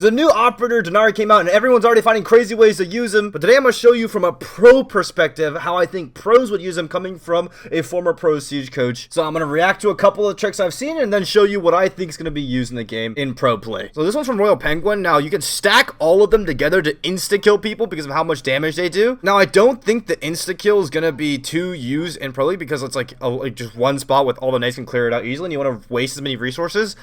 The new operator, Denari, came out and everyone's already finding crazy ways to use him. But today I'm going to show you from a pro perspective how I think pros would use him coming from a former pro Siege coach. So I'm going to react to a couple of tricks I've seen and then show you what I think is going to be used in the game in pro play. So this one's from Royal Penguin. Now you can stack all of them together to insta-kill people because of how much damage they do. Now I don't think the insta-kill is going to be too used in pro league because it's like just one spot with all the knights can clear it out easily and you want to waste as many resources.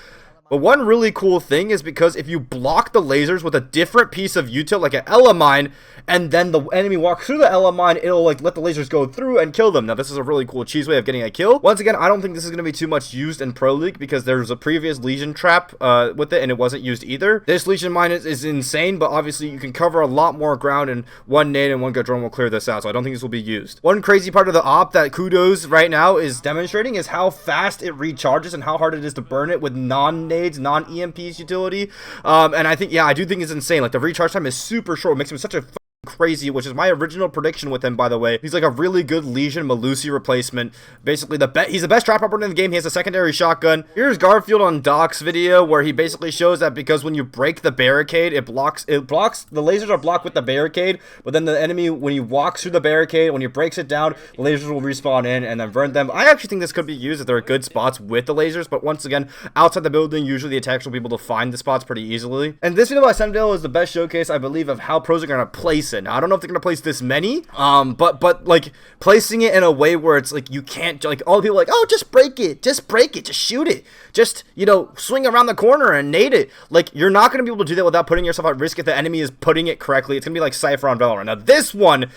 But one really cool thing is because if you block the lasers with a different piece of util, like an Ella mine, and then the enemy walks through the Ella mine, it'll like let the lasers go through and kill them. Now this is a really cool cheese way of getting a kill. Once again, I don't think this is going to be too much used in Pro League because there's a previous Legion trap with it and it wasn't used either. This Legion mine is insane, but obviously you can cover a lot more ground and one nade and one good drone will clear this out. So I don't think this will be used. One crazy part of the op that Kudos right now is demonstrating is how fast it recharges and how hard it is to burn it with non-nades, non-EMPs utility. And I think, yeah, I do think it's insane. Like the recharge time is super short. It makes him such a crazy, which is my original prediction with him, by the way. He's like a really good Legion Malusi replacement. Basically, he's the best trap operator in the game. He has a secondary shotgun. Here's Garfield on Doc's video where he basically shows that because when you break the barricade, it blocks, the lasers are blocked with the barricade, but then the enemy, when he walks through the barricade, when he breaks it down, the lasers will respawn in and then burn them. I actually think this could be used if there are good spots with the lasers, but once again, outside the building, usually the attackers will be able to find the spots pretty easily. And this video by Sendale is the best showcase, I believe, of how pros are going to place it. Now, I don't know if they're going to place this many, but like placing it in a way where it's like you can't, like all the people are like, oh, just break it, just shoot it, just, you know, swing around the corner and nade it. Like, you're not going to be able to do that without putting yourself at risk if the enemy is putting it correctly. It's going to be like Cypher on Valorant. Now, this one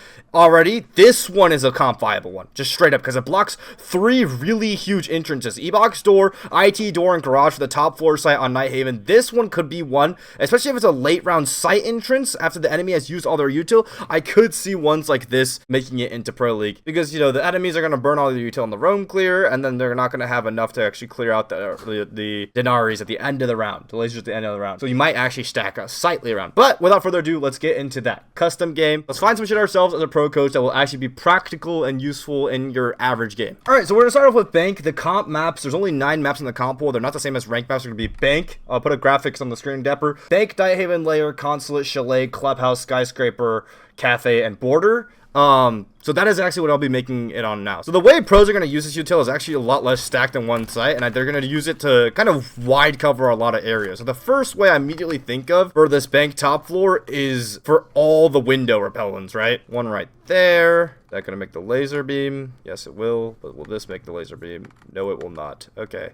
is a comp viable one, just straight up, because it blocks 3 really huge entrances: E-box door, IT door, and garage for the top floor site on Nighthaven. This one could be one, especially if it's a late round site entrance after the enemy has used all their util. I could see ones like this making it into Pro League because, you know, the enemies are going to burn all the util in the roam clear, and then they're not going to have enough to actually clear out the Denaris at the end of the round, the lasers at the end of the round. So you might actually stack a slightly around. But without further ado, let's get into that custom game. Let's find some shit ourselves as a pro coach that will actually be practical and useful in your average game. All right, so we're going to start off with Bank. The comp maps, there's only 9 maps in the comp pool. They're not the same as rank maps. They're going to be Bank. I'll put a graphics on the screen, Dapper. Bank, Nighthaven Layer, Consulate, Chalet, Clubhouse, Skyscraper, Cafe, and Border. So that is actually what I'll be making it on now. So the way pros are going to use this util is actually a lot less stacked in one site, and they're going to use it to kind of wide cover a lot of areas. So the first way I immediately think of for this Bank top floor is for all the window repellents, right? One right there. Is that going to make the laser beam? Yes, it will. But will this make the laser beam? No, it will not. Okay.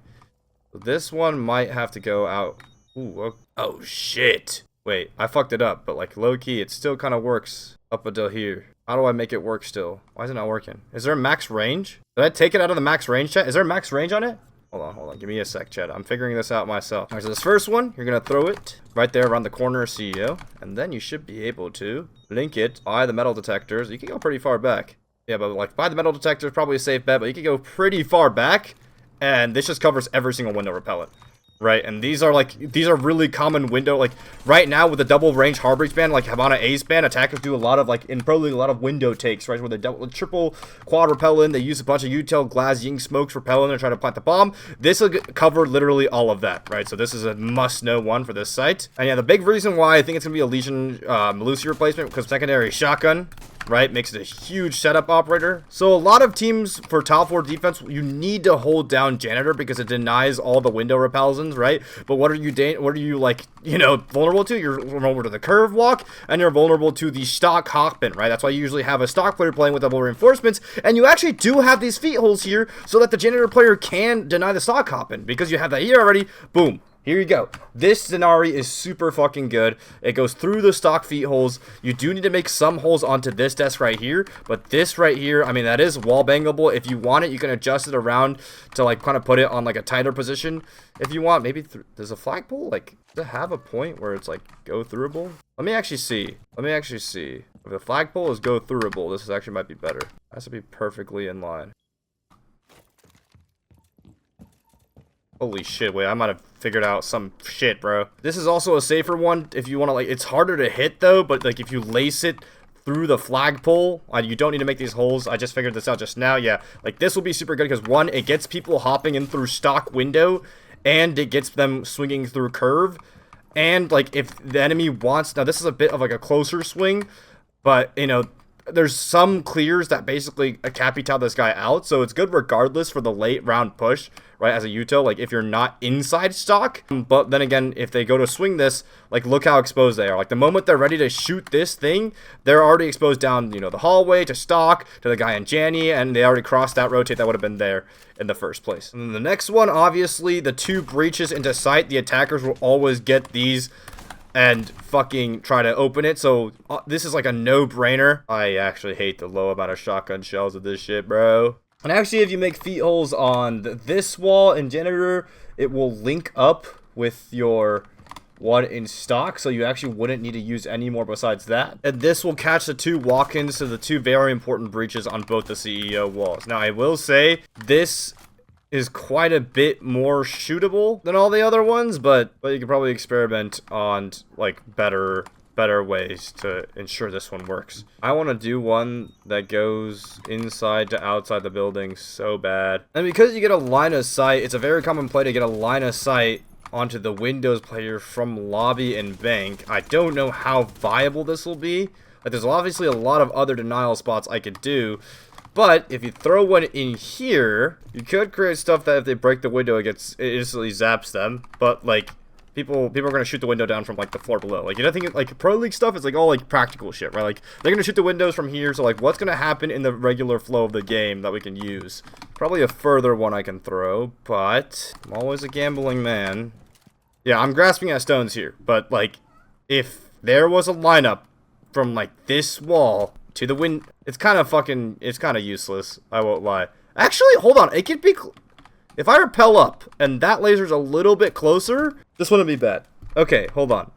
So this one might have to go out. Ooh, oh shit. Wait, I fucked it up, but like low-key, it still kind of works up until here. How do I make it work still? Why is it not working? Is there a max range? Did I take it out of the max range, chat? Is there a max range on it? Hold on. Give me a sec, chat. I'm figuring this out myself. All right, so this first one, you're going to throw it right there around the corner of CEO, and then you should be able to link it by the metal detectors. You can go pretty far back. Yeah, but like by the metal detectors, probably a safe bet, but you can go pretty far back, and this just covers every single window repellent. Right, and these are really common window, like right now with the double range harbor ban, like Havana Ace ban, attackers do a lot of, like in Pro League, a lot of window takes, right, where they double, triple quad repellent, they use a bunch of util, glass, ying smokes, repellent, and try to plant the bomb. This will cover literally all of that, right, so this is a must-know one for this site. And yeah, the big reason why I think it's going to be a Legion Malusi replacement, because secondary shotgun, right, makes it a huge setup operator. So a lot of teams for top 4 defense, you need to hold down Janitor because it denies all the window repulsions, right? But what are you like, you know, vulnerable to? You're vulnerable to the curve walk, and you're vulnerable to the stock hopman, right? That's why you usually have a stock player playing with double reinforcements, and you actually do have these feet holes here so that the Janitor player can deny the stock hopman because you have that here already. Boom. Here you go. This Denari is super fucking good. It goes through the stock feet holes. You do need to make some holes onto this desk right here, but this right here, I mean, that is wall bangable. If you want it, you can adjust it around to like kind of put it on like a tighter position. If you want, maybe does a flagpole like does it have a point where it's like go throughable? Let me actually see. If the flagpole is go throughable, this actually might be better. It has to be perfectly in line. Holy shit, wait, I might have figured out some shit, bro. This is also a safer one if you want to, like, it's harder to hit, though, but, like, if you lace it through the flagpole, you don't need to make these holes. I just figured this out just now, yeah. Like, this will be super good because, one, it gets people hopping in through stock window, and it gets them swinging through curve. And like if the enemy wants, now this is a bit of like a closer swing, but you know, there's some clears that basically capital this guy out, so it's good regardless for the late round push, right, as a Yuto, like if you're not inside stock. But then again, if they go to swing this, like look how exposed they are. Like the moment they're ready to shoot this thing, they're already exposed down, you know, the hallway to stock, to the guy in Janny, and they already crossed that rotate that would have been there in the first place. And then the next one, obviously, the 2 breaches into sight, the attackers will always get these and fucking try to open it. So this is like a no-brainer. I actually hate the low amount of shotgun shells of this shit, bro. And actually, if you make feet holes on this wall in Janitor, it will link up with your one in stock, so you actually wouldn't need to use any more besides that. And this will catch the 2 walk-ins to the 2 very important breaches on both the CEO walls. Now, I will say, this is quite a bit more shootable than all the other ones, but you can probably experiment on like better ways to ensure this one works. I want to do one that goes inside to outside the building so bad. And because you get a line of sight, it's a very common play to get a line of sight onto the Windows player from lobby and bank. I don't know how viable this will be. Like there's obviously a lot of other denial spots I could do. But if you throw one in here, you could create stuff that if they break the window, it instantly zaps them. But like people are gonna shoot the window down from like the floor below. Like you don't think like Pro League stuff is like all like practical shit, right? Like they're gonna shoot the windows from here. So like what's gonna happen in the regular flow of the game that we can use? Probably a further one I can throw, but I'm always a gambling man. Yeah, I'm grasping at stones here, but like if there was a lineup from like this wall to the wind, it's kind of useless, I won't lie. Actually, hold on, it could be, if I repel up and that laser's a little bit closer, this wouldn't be bad. Okay, hold on.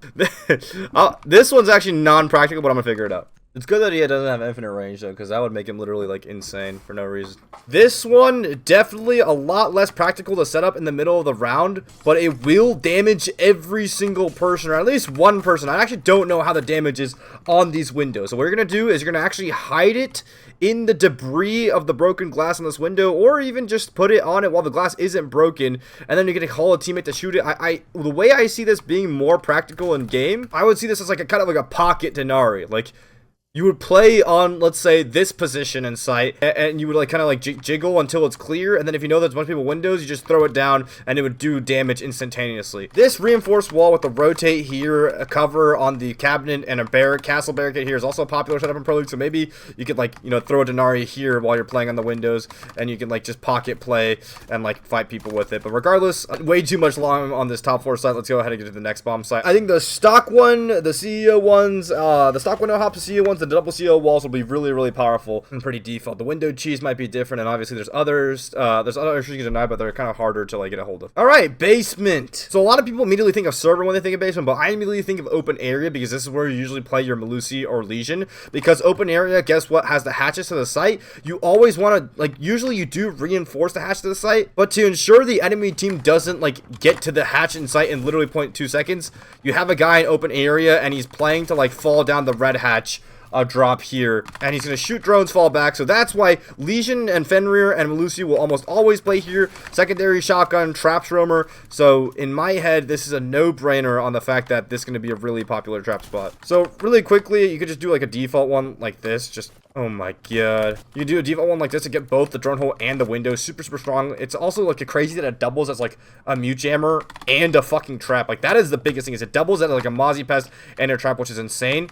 This one's actually non-practical, but I'm gonna figure it out. It's good that he doesn't have infinite range, though, because that would make him literally, like, insane for no reason. This one, definitely a lot less practical to set up in the middle of the round, but it will damage every single person, or at least one person. I actually don't know how the damage is on these windows. So what you're going to do is you're going to actually hide it in the debris of the broken glass on this window, or even just put it on it while the glass isn't broken, and then you're going to call a teammate to shoot it. The way I see this being more practical in game, I would see this as like a kind of like a pocket Denari. Like, you would play on, let's say, this position in sight, and you would like kind of like jiggle until it's clear, and then if you know there's a bunch of people windows, you just throw it down, and it would do damage instantaneously. This reinforced wall with the rotate here, a cover on the cabinet, and a castle barricade here is also a popular setup in Pro League, so maybe you could like, you know, throw a Denari here while you're playing on the windows, and you can like just pocket play and like fight people with it. But regardless, way too much long on this top floor site. Let's go ahead and get to the next bomb site. I think the stock one, the CEO ones, the stock window hops, the CEO ones, the double CO walls will be really, really powerful and pretty default. The window cheese might be different, and obviously there's others. There's other issues you can deny, but they're kind of harder to like get a hold of. All right, basement. So a lot of people immediately think of server when they think of basement, but I immediately think of open area because this is where you usually play your Melusi or Legion. Because open area, guess what, has the hatches to the site. You always want to, like, usually you do reinforce the hatch to the site, but to ensure the enemy team doesn't like get to the hatch in sight in literally 0.2 seconds, you have a guy in open area and he's playing to like fall down the red hatch. Drop here, and he's going to shoot drones, fall back. So that's why Legion and Fenrir and Melusi will almost always play here. Secondary shotgun, traps roamer. So in my head, this is a no-brainer on the fact that this is going to be a really popular trap spot. So really quickly, you could just do like a default one like this. Just, oh my god. You can do a default one like this to get both the drone hole and the window super, super strong. It's also like a crazy that it doubles as like a mute jammer and a fucking trap. Like that is the biggest thing, is it doubles as like a Mozzie Pest and a trap, which is insane.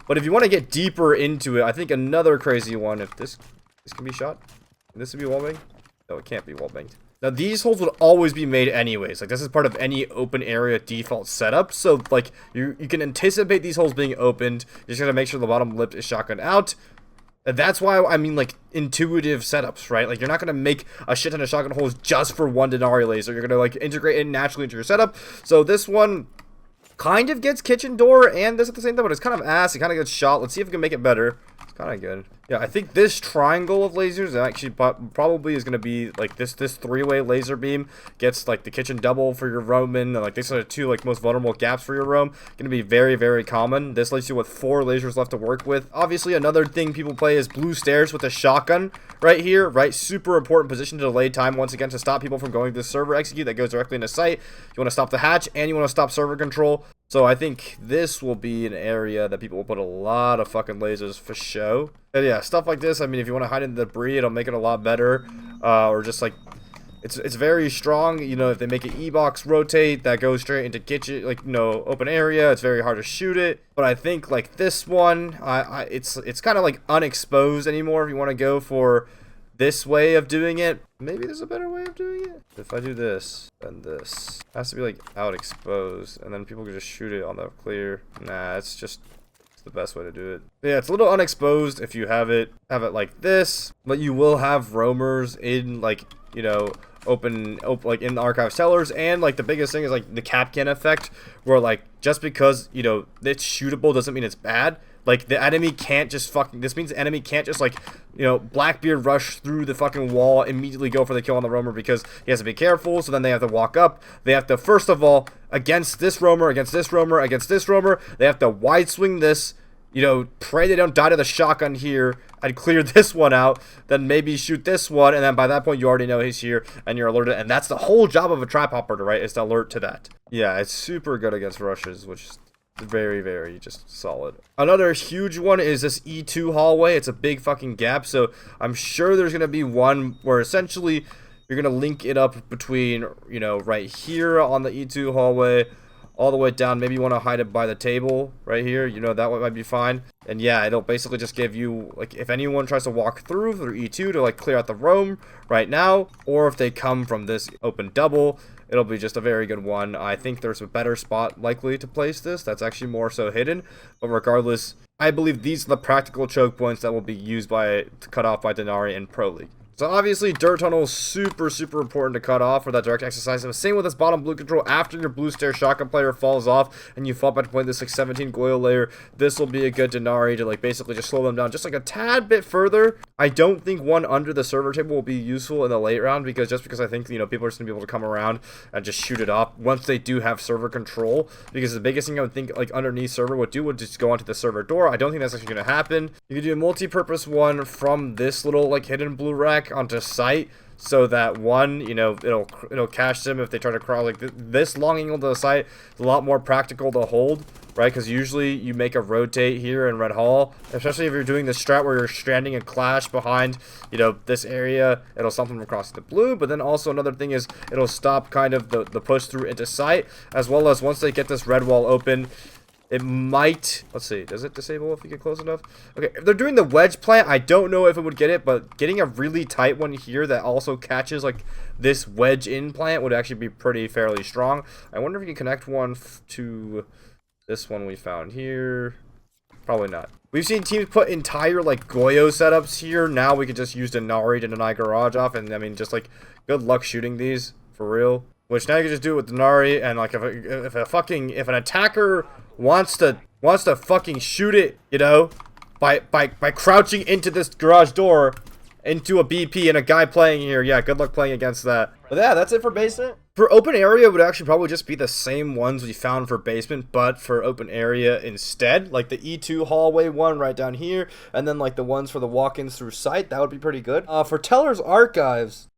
But if you want to get deeper into it, I think another crazy one, if this can be shot, can this be wallbanged? No, it can't be wallbanged. Now, these holes would always be made anyways. Like, this is part of any open area default setup. So, like, you can anticipate these holes being opened. You just got to make sure the bottom lip is shotgunned out. And that's why, I mean, like, intuitive setups, right? Like, you're not going to make a shit ton of shotgun holes just for one Denari laser. You're going to, like, integrate it naturally into your setup. So, this one kind of gets kitchen door and this at the same time, but it's kind of ass. It kind of gets shot. Let's see if we can make it better. It's kind of good. Yeah, I think this triangle of lasers actually probably is going to be like this three-way laser beam gets like the kitchen double for your Roman, and like these are the two like most vulnerable gaps for your Rome. Going to be very, very common. This leaves you with 4 lasers left to work with. Obviously, another thing people play is blue stairs with a shotgun right here, right? Super important position to delay time once again to stop people from going to the server execute that goes directly into site. You want to stop the hatch and you want to stop server control. So I think this will be an area that people will put a lot of fucking lasers for show. And yeah, stuff like this, I mean, if you want to hide in the debris, it'll make it a lot better. Or just like, it's very strong. You know, if they make an E-box rotate, that goes straight into kitchen, like, you know, open area. It's very hard to shoot it. But I think like this one, it's kind of like unexposed anymore if you want to go for this way of doing it. Maybe there's a better way of doing it. If I do this, then this has to be like out exposed, and then people can just shoot it on the clear. Nah, it's the best way to do it. Yeah, it's a little unexposed if you have it like this, but you will have roamers in like, you know, open like in the archive cellars. And like the biggest thing is like the Kapkan effect, where like just because, you know, it's shootable doesn't mean it's bad. Like, the enemy can't just this means the enemy can't just, like, you know, Blackbeard rush through the fucking wall, immediately go for the kill on the roamer, because he has to be careful. So then they have to walk up. They have to, first of all, against this roamer, against this roamer, against this roamer, they have to wide swing this, you know, pray they don't die to the shotgun here, and clear this one out, then maybe shoot this one, and then by that point you already know he's here, and you're alerted. And that's the whole job of a trap operator, right, is to alert to that. Yeah, it's super good against rushes, which is very, very just solid. Another huge one is this E2 hallway. It's a big fucking gap, so I'm sure there's gonna be one where essentially you're gonna link it up between, you know, right here on the E2 hallway all the way down. Maybe you want to hide it by the table right here, you know, that one might be fine. And yeah, it'll basically just give you, like, if anyone tries to walk through E2 to like clear out the roam right now, or if they come from this open double, it'll be just a very good one. I think there's a better spot likely to place this that's actually more so hidden, but regardless, I believe these are the practical choke points that will be used to cut off by Denari in Pro League. So obviously, dirt tunnel is super, super important to cut off for that direct exercise. And same with this bottom blue control. After your blue stair shotgun player falls off and you fall back to play this like 17 Goyle layer, this will be a good Denari to like basically just slow them down just like a tad bit further. I don't think one under the server table will be useful in the late round, because I think, you know, people are just gonna be able to come around and just shoot it off once they do have server control. Because the biggest thing I would think like underneath server would just go onto the server door. I don't think that's actually gonna happen. You could do a multi-purpose one from this little like hidden blue rack onto site, so that one, you know, it'll catch them if they try to crawl. Like this long angle to the site is a lot more practical to hold, right? Because usually you make a rotate here in Red Hall, especially if you're doing the strat where you're stranding and clash behind, you know, this area. It'll stop them from crossing the blue. But then also another thing is it'll stop kind of the push through into site, as well as once they get this red wall open, it might, let's see, does it disable if you get close enough? Okay, if they're doing the wedge plant, I don't know if it would get it, but getting a really tight one here that also catches like this wedge in plant would actually be fairly strong. I wonder if you can connect one to this one we found here. Probably not. We've seen teams put entire like Goyo setups here. Now we could just use Denari to deny garage off, and I mean, just like good luck shooting these for real. Which now you can just do it with Denari, and like if an attacker wants to fucking shoot it, you know, by crouching into this garage door into a BP and a guy playing here, yeah, good luck playing against that. But yeah, that's it for basement. For open area, it would actually probably just be the same ones we found for basement, but for open area instead, like the E2 hallway one right down here, and then like the ones for the walk-ins through site. That would be pretty good. For Teller's Archives,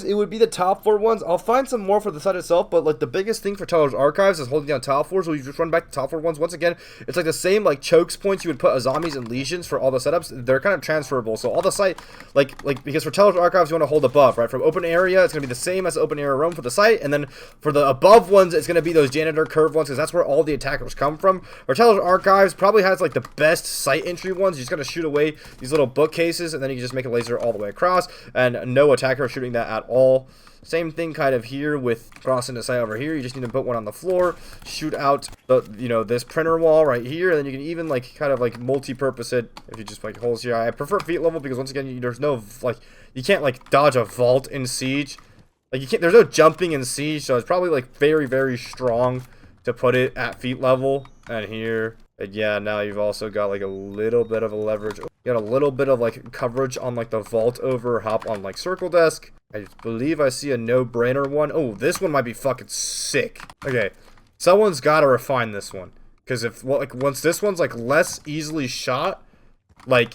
it would be the top floor ones. I'll find some more for the site itself, but like the biggest thing for Teller's Archives is holding down top floors. So you just run back to top floor ones. Once again, it's like the same like chokes points you would put as zombies and legions for all the setups. They're kind of transferable. So all the site, like because for Teller's Archives, you want to hold above, right? From open area, it's gonna be the same as the open area roam for the site, and then for the above ones, it's gonna be those janitor curve ones, because that's where all the attackers come from. For Teller's Archives probably has like the best site entry ones. You just gotta shoot away these little bookcases, and then you can just make a laser all the way across, and no attacker shooting that at all. Same thing kind of here with crossing the site over here. You just need to put one on the floor, shoot out the, you know, this printer wall right here, and then you can even like kind of like multi-purpose it if you just like holes here. I prefer feet level because once again, there's no like, you can't like dodge a vault in Siege. Like you can't, there's no jumping in Siege, so it's probably like very, very strong to put it at feet level. And here, And yeah, now you've also got like a little bit of a leverage. You got a little bit of like coverage on like the vault over hop on like circle desk. I believe I see a no-brainer one. Oh, this one might be fucking sick. Okay, someone's got to refine this one. Because if, well, like, once this one's like less easily shot, like,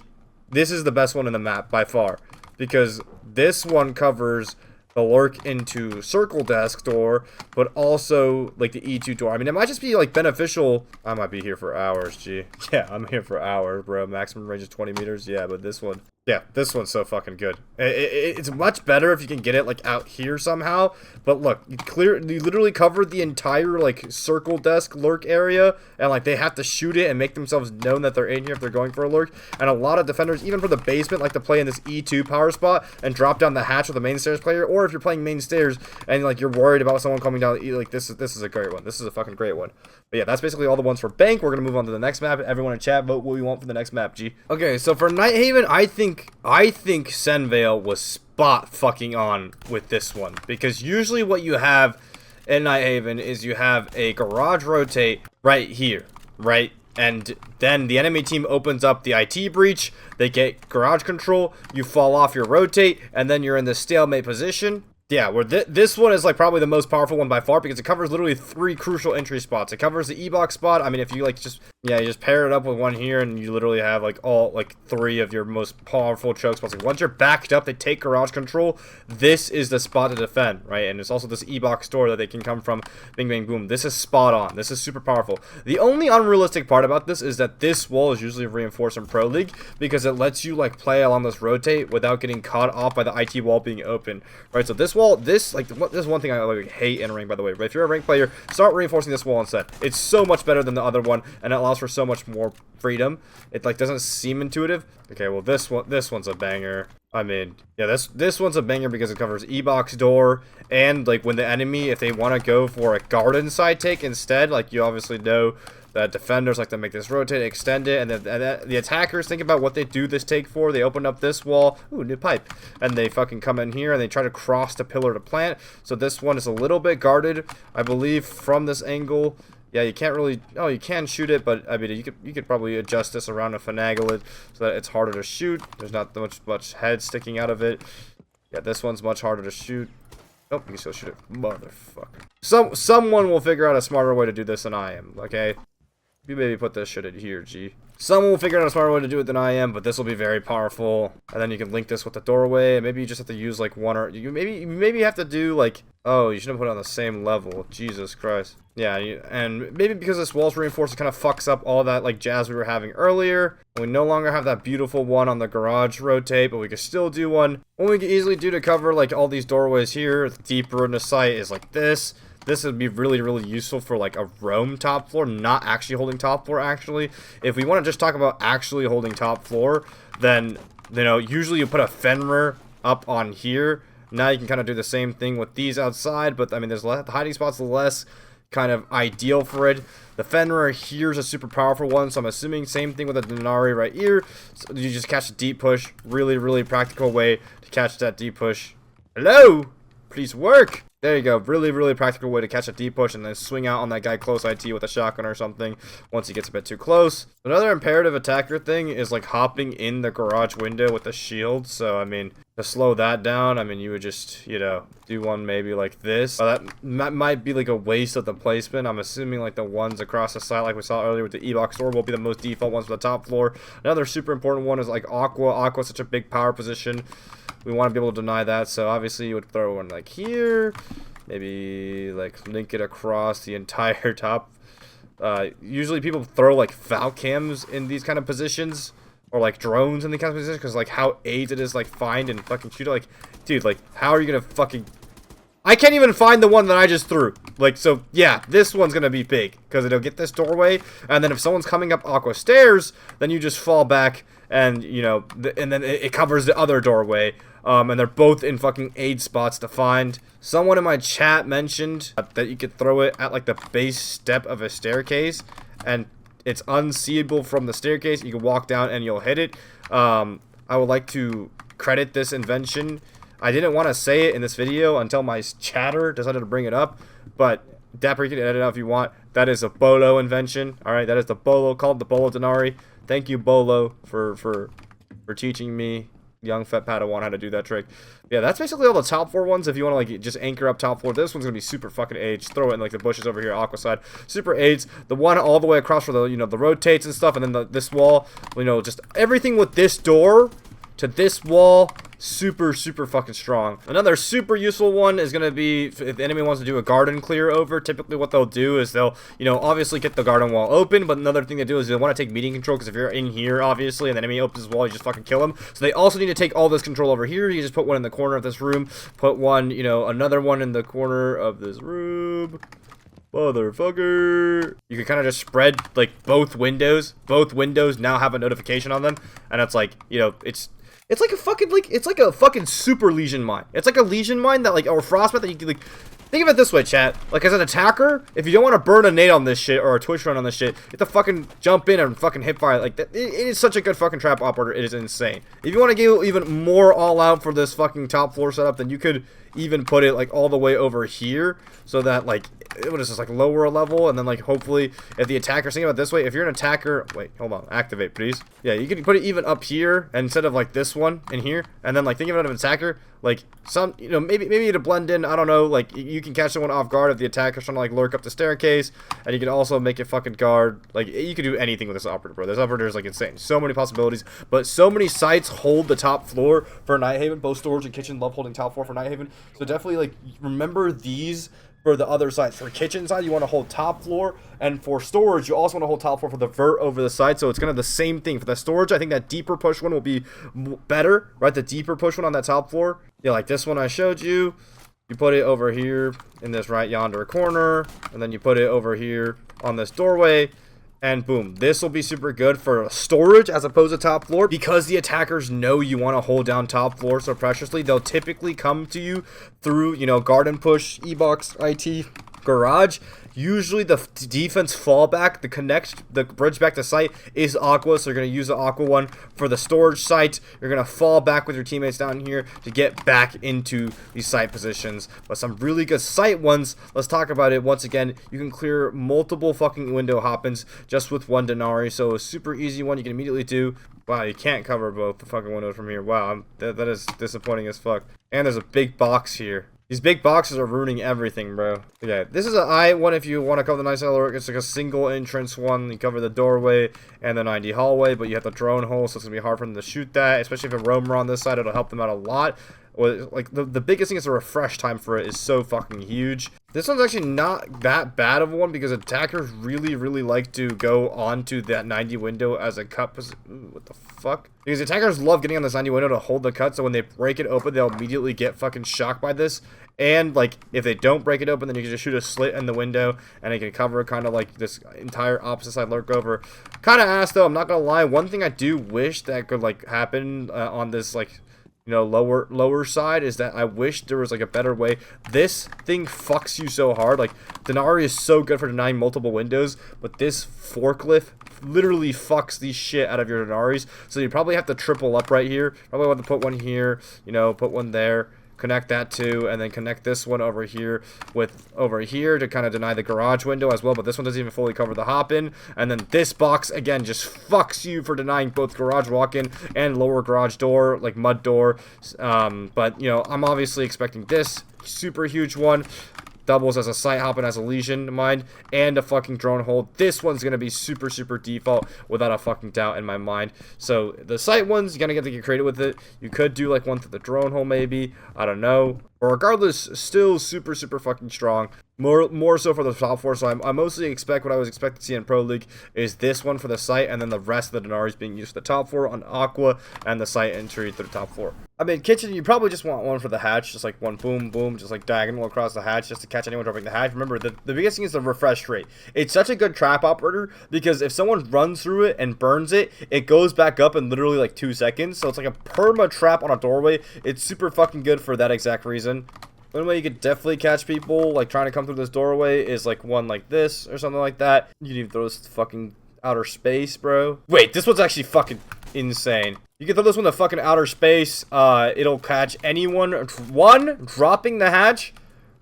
this is the best one in the map by far. Because this one covers the lurk into circle desk door, but also like the E2 door. I mean, it might just be like beneficial. I might be here for hours, G. Yeah, I'm here for hours, bro. Maximum range is 20 meters. Yeah, but this one, yeah, this one's so fucking good. It's much better if you can get it like out here somehow. But look, you literally covered the entire like circle desk lurk area, and like they have to shoot it and make themselves known that they're in here if they're going for a lurk. And a lot of defenders, even for the basement, like to play in this E2 power spot and drop down the hatch with a main stairs player. Or if you're playing main stairs and like you're worried about someone coming down, like this is a great one. This is a fucking great one. But yeah, that's basically all the ones for bank. We're gonna move on to the next map. Everyone in chat, vote what we want for the next map, G. Okay, so for Nighthaven, I think Senvale was spot fucking on with this one, because usually what you have in Nighthaven is you have a garage rotate right here, right? And then the enemy team opens up the IT breach, they get garage control, you fall off your rotate, and then you're in the stalemate position. Yeah, where this one is like probably the most powerful one by far, because it covers literally 3 crucial entry spots. It covers the E-box spot. I mean, if you like you just pair it up with one here, and you literally have like all like 3 of your most powerful choke spots. Like, once you're backed up, they take garage control. This is the spot to defend, right? And it's also this E-box door that they can come from. Bing, bang, boom. This is spot on. This is super powerful. The only unrealistic part about this is that this wall is usually reinforced in Pro League, because it lets you like play along this rotate without getting caught off by the IT wall being open, right? So this wall, this is one thing I like hate in rank, by the way. But if you're a rank player, start reinforcing this wall instead. It's so much better than the other one, and it allows for so much more freedom. It like doesn't seem intuitive. Okay, well this one's a banger. I mean, yeah, this one's a banger because it covers E-box door, and like when the enemy, if they want to go for a garden side take instead, like you obviously know that defenders like to make this rotate, extend it, and then the attackers think about what they do this take for. They open up this wall, ooh, new pipe, and they fucking come in here and they try to cross the pillar to plant. So this one is a little bit guarded, I believe, from this angle. Yeah, you can't really, oh, you can shoot it, but I mean, you could probably adjust this around and finagle it so that it's harder to shoot. There's not much head sticking out of it. Yeah, this one's much harder to shoot. Nope, you can still shoot it, motherfucker. Someone will figure out a smarter way to do this than I am, okay? You maybe put this shit in here, G. Someone will figure out a smarter way to do it than I am, but this will be very powerful. And then you can link this with the doorway. Maybe you just have to use like one, or you maybe have to do like, oh, you shouldn't put it on the same level. Jesus Christ. Yeah, and maybe because this wall's reinforced, it kind of fucks up all that like jazz we were having earlier. We no longer have that beautiful one on the garage rotate, but we can still do one. What we can easily do to cover like all these doorways here, deeper in the site, is like this. This would be really, really useful for like a roam top floor, not actually holding top floor. Actually, if we want to just talk about actually holding top floor, then, you know, usually you put a Fenrir up on here. Now you can kind of do the same thing with these outside, but I mean, the hiding spots less kind of ideal for it. The Fenrir here is a super powerful one, so I'm assuming same thing with the Denari right here. So you just catch a deep push. Really, really practical way to catch that deep push. Hello, please work. There you go. Really, really practical way to catch a deep push and then swing out on that guy close IT with a shotgun or something once he gets a bit too close. Another imperative attacker thing is like hopping in the garage window with the shield. So, I mean, to slow that down, I mean, you would just, you know, do one maybe like this. That might be like a waste of the placement. I'm assuming like the ones across the side like we saw earlier with the E-box door will be the most default ones for the top floor. Another super important one is like Aqua. Aqua is such a big power position. We want to be able to deny that, so obviously you would throw one like here, maybe like link it across the entire top. Usually people throw like Falcams in these kind of positions, or like drones in these kind of positions, because like how AIDS it is like find and fucking shoot it. Like, dude, like how are you gonna fucking? I can't even find the one that I just threw. Like, so yeah, this one's gonna be big because it'll get this doorway, and then if someone's coming up Aqua stairs, then you just fall back. And, you know, and then it covers the other doorway. And they're both in fucking aid spots to find. Someone in my chat mentioned that you could throw it at, like, the base step of a staircase. And it's unseeable from the staircase. You can walk down and you'll hit it. I would like to credit this invention. I didn't want to say it in this video until my chatter decided to bring it up. But Dapper, you can edit it out if you want. That is a Bolo invention. All right, that is the Bolo, called the Bolo Denari. Thank you, Bolo, for teaching me, young Fett Padawan, how to do that trick. Yeah, that's basically all the top 4 ones. If you want to like just anchor up top 4, this one's gonna be super fucking AIDS. Throw it in like the bushes over here, aqua side, super AIDS. The one all the way across for the, you know, the rotates and stuff, and then this wall, you know, just everything with this door to this wall, super fucking strong. Another super useful one is gonna be if the enemy wants to do a garden clear over. Typically what they'll do is they'll, you know, obviously get the garden wall open, but another thing they do is they want to take meeting control, because if you're in here obviously and the enemy opens his wall, you just fucking kill him. So they also need to take all this control over here. You just put one in the corner of this room, put one, you know, another one in the corner of this room. Motherfucker. You can kind of just spread like both windows now have a notification on them, and it's like, you know, it's like a fucking, like, it's like a fucking super legion mine. It's like a legion mine that, like, or frostbite that you can, like, think of it this way, chat. Like, as an attacker, if you don't want to burn a nade on this shit, or a twitch run on this shit, you have to fucking jump in and fucking hip fire. Like, that, it is such a good fucking trap operator. It is insane. If you want to go even more all out for this fucking top floor setup, then you could even put it, like, all the way over here, so that, like, what is this, like, lower a level, and then, like, hopefully, if the attacker's thinking about it this way, if you're an attacker, wait, hold on, activate, please. Yeah, you can put it even up here, instead of, like, this one in here, and then, like, think of it as an attacker, like, some, you know, maybe to blend in, I don't know, like, you can catch someone off guard if the attacker's trying to, like, lurk up the staircase, and you can also make it fucking guard, like, you can do anything with this operator, bro. This operator is, like, insane. So many possibilities, but so many sites hold the top floor for Nighthaven. Both storage and kitchen love holding top floor for Nighthaven, so definitely, like, remember these for the other sides. For kitchen side, you want to hold top floor, and for storage, you also want to hold top floor for the vert over the side. So it's kind of the same thing. For the storage, I think that deeper push one will be better, right? The deeper push one on that top floor. Yeah, like this one I showed you. You put it over here in this right yonder corner, and then you put it over here on this doorway. And boom, this will be super good for storage as opposed to top floor, because the attackers know you want to hold down top floor so preciously. They'll typically come to you through, you know, garden push, e-box, IT, garage. Usually the defense fallback, the bridge back to site is aqua, so you're going to use the aqua one. For the storage site, you're going to fall back with your teammates down here to get back into these site positions. But some really good site ones, let's talk about it. Once again, you can clear multiple fucking window hop-ins just with one Denari, so a super easy one you can immediately do. Wow, you can't cover both the fucking windows from here. Wow, that is disappointing as fuck. And there's a big box here. These big boxes are ruining everything, bro. Yeah, this is an I one if you want to cover the nice alert. It's like a single entrance one. You cover the doorway and the 90 hallway, but you have the drone hole, so it's going to be hard for them to shoot that. Especially if a roamer on this side, it'll help them out a lot. Like, the biggest thing is the refresh time for it is so fucking huge. This one's actually not that bad of one, because attackers really like to go onto that 90 window as a cut position. What the fuck? Because attackers love getting on this 90 window to hold the cut, so when they break it open, they'll immediately get fucking shocked by this. And, like, if they don't break it open, then you can just shoot a slit in the window, and it can cover kind of like this entire opposite side lurk over. Kind of ass, though, I'm not gonna lie. One thing I do wish that could, like, happen on this, like, you know, lower side, is that I wish there was like a better way. This thing fucks you so hard. Like, Denari is so good for denying multiple windows, but this forklift literally fucks the shit out of your Denaris. So you probably have to triple up right here. Probably want to put one here, you know, put one there, connect that too, and then connect this one over here with over here to kind of deny the garage window as well. But this one doesn't even fully cover the hop-in. And then this box again just fucks you for denying both garage walk-in and lower garage door, like mud door. But you know, I'm obviously expecting this super huge one. Doubles as a sight hop and as a legion mine, and a fucking drone hold. This one's gonna be super default without a fucking doubt in my mind. So the sight ones, you're gonna get to get creative with it. You could do like one for the drone hole maybe, I don't know. But regardless, still super fucking strong. More so for the top four. So I mostly expect what I was expecting to see in Pro League is this one for the site, and then the rest of the Denaris being used for the top four on Aqua and the site entry to the top four. I mean, kitchen, you probably just want one for the hatch, just like one boom, just like diagonal across the hatch, just to catch anyone dropping the hatch. Remember, the biggest thing is the refresh rate. It's such a good trap operator, because if someone runs through it and burns it, it goes back up in literally like 2 seconds. So it's like a perma trap on a doorway. It's super fucking good for that exact reason. One way you could definitely catch people like trying to come through this doorway is like one like this or something like that. You can even throw this fucking outer space, bro. Wait, this one's actually fucking insane. You can throw this one to fucking outer space. It'll catch anyone. One, dropping the hatch,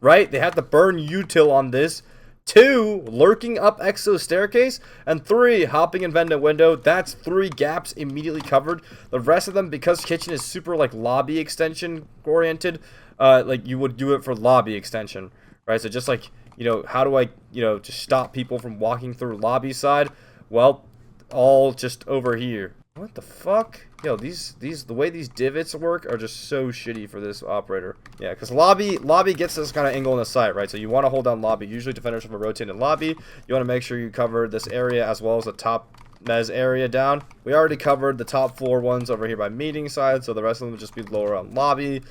right? They have to burn util on this. 2, lurking up Exo staircase, and 3, hopping and vending window. That's 3 gaps immediately covered. The rest of them, because kitchen is super like lobby extension oriented, like you would do it for lobby extension, right? So just like, you know, how do I, you know, just stop people from walking through lobby side? Well, all just over here. What the fuck? Yo, the way these divots work are just so shitty for this operator. Yeah, because lobby gets this kind of angle in the site, right? So you want to hold down lobby. Usually defenders have a rotated lobby. You want to make sure you cover this area as well as the top mez area down. We already covered the top floor ones over here by meeting side, so the rest of them would just be lower on lobby.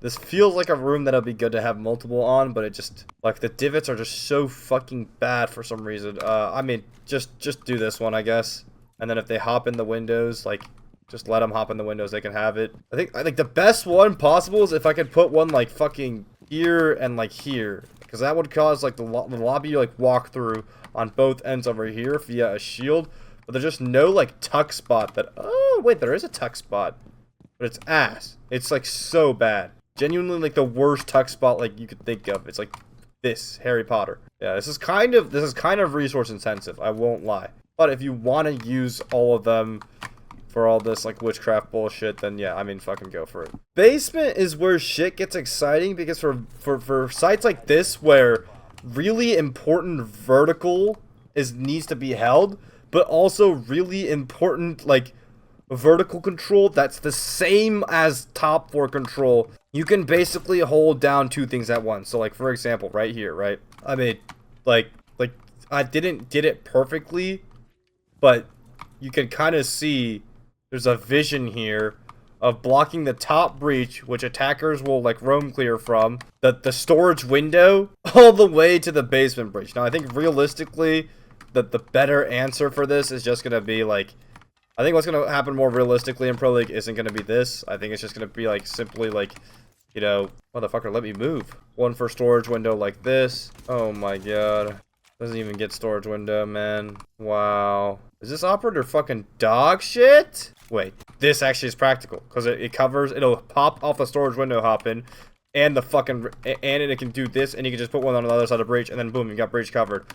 This feels like a room that'll be good to have multiple on, but it just, like, the divots are just so fucking bad for some reason. I mean, just do this one, I guess. And then if they hop in the windows, like, just let them hop in the windows, they can have it. I think the best one possible is if I could put one, like, fucking here and, like, here. Because that would cause, like, the lobby you, like, walk through on both ends over here via a shield. But there's just no, like, tuck spot that... Oh, wait, there is a tuck spot. But it's ass. It's, like, so bad. Genuinely, like, the worst tuck spot, like, you could think of. It's, like, this. Harry Potter. Yeah, this is kind of resource intensive. I won't lie. But if you want to use all of them for all this, like, witchcraft bullshit, then yeah, I mean, fucking go for it. Basement is where shit gets exciting, because for sites like this, where really important vertical needs to be held, but also really important, like, vertical control that's the same as top floor control, you can basically hold down 2 things at once. So, like, for example, right here, right? I mean, like, I didn't get it perfectly, but you can kind of see there's a vision here of blocking the top breach, which attackers will, like, roam clear from, the storage window, all the way to the basement breach. Now, I think realistically, the better answer for this is just going to be, like, I think what's going to happen more realistically in Pro League isn't going to be this. I think it's just going to be, like, simply, like, you know, motherfucker, let me move. One for storage window like this. Oh my god. Doesn't even get storage window, man. Wow. Is this operator fucking dog shit? Wait, this actually is practical, because it covers, it'll pop off the storage window hop in, and the fucking, and it can do this, and you can just put one on the other side of breach, and then boom, you got breach covered.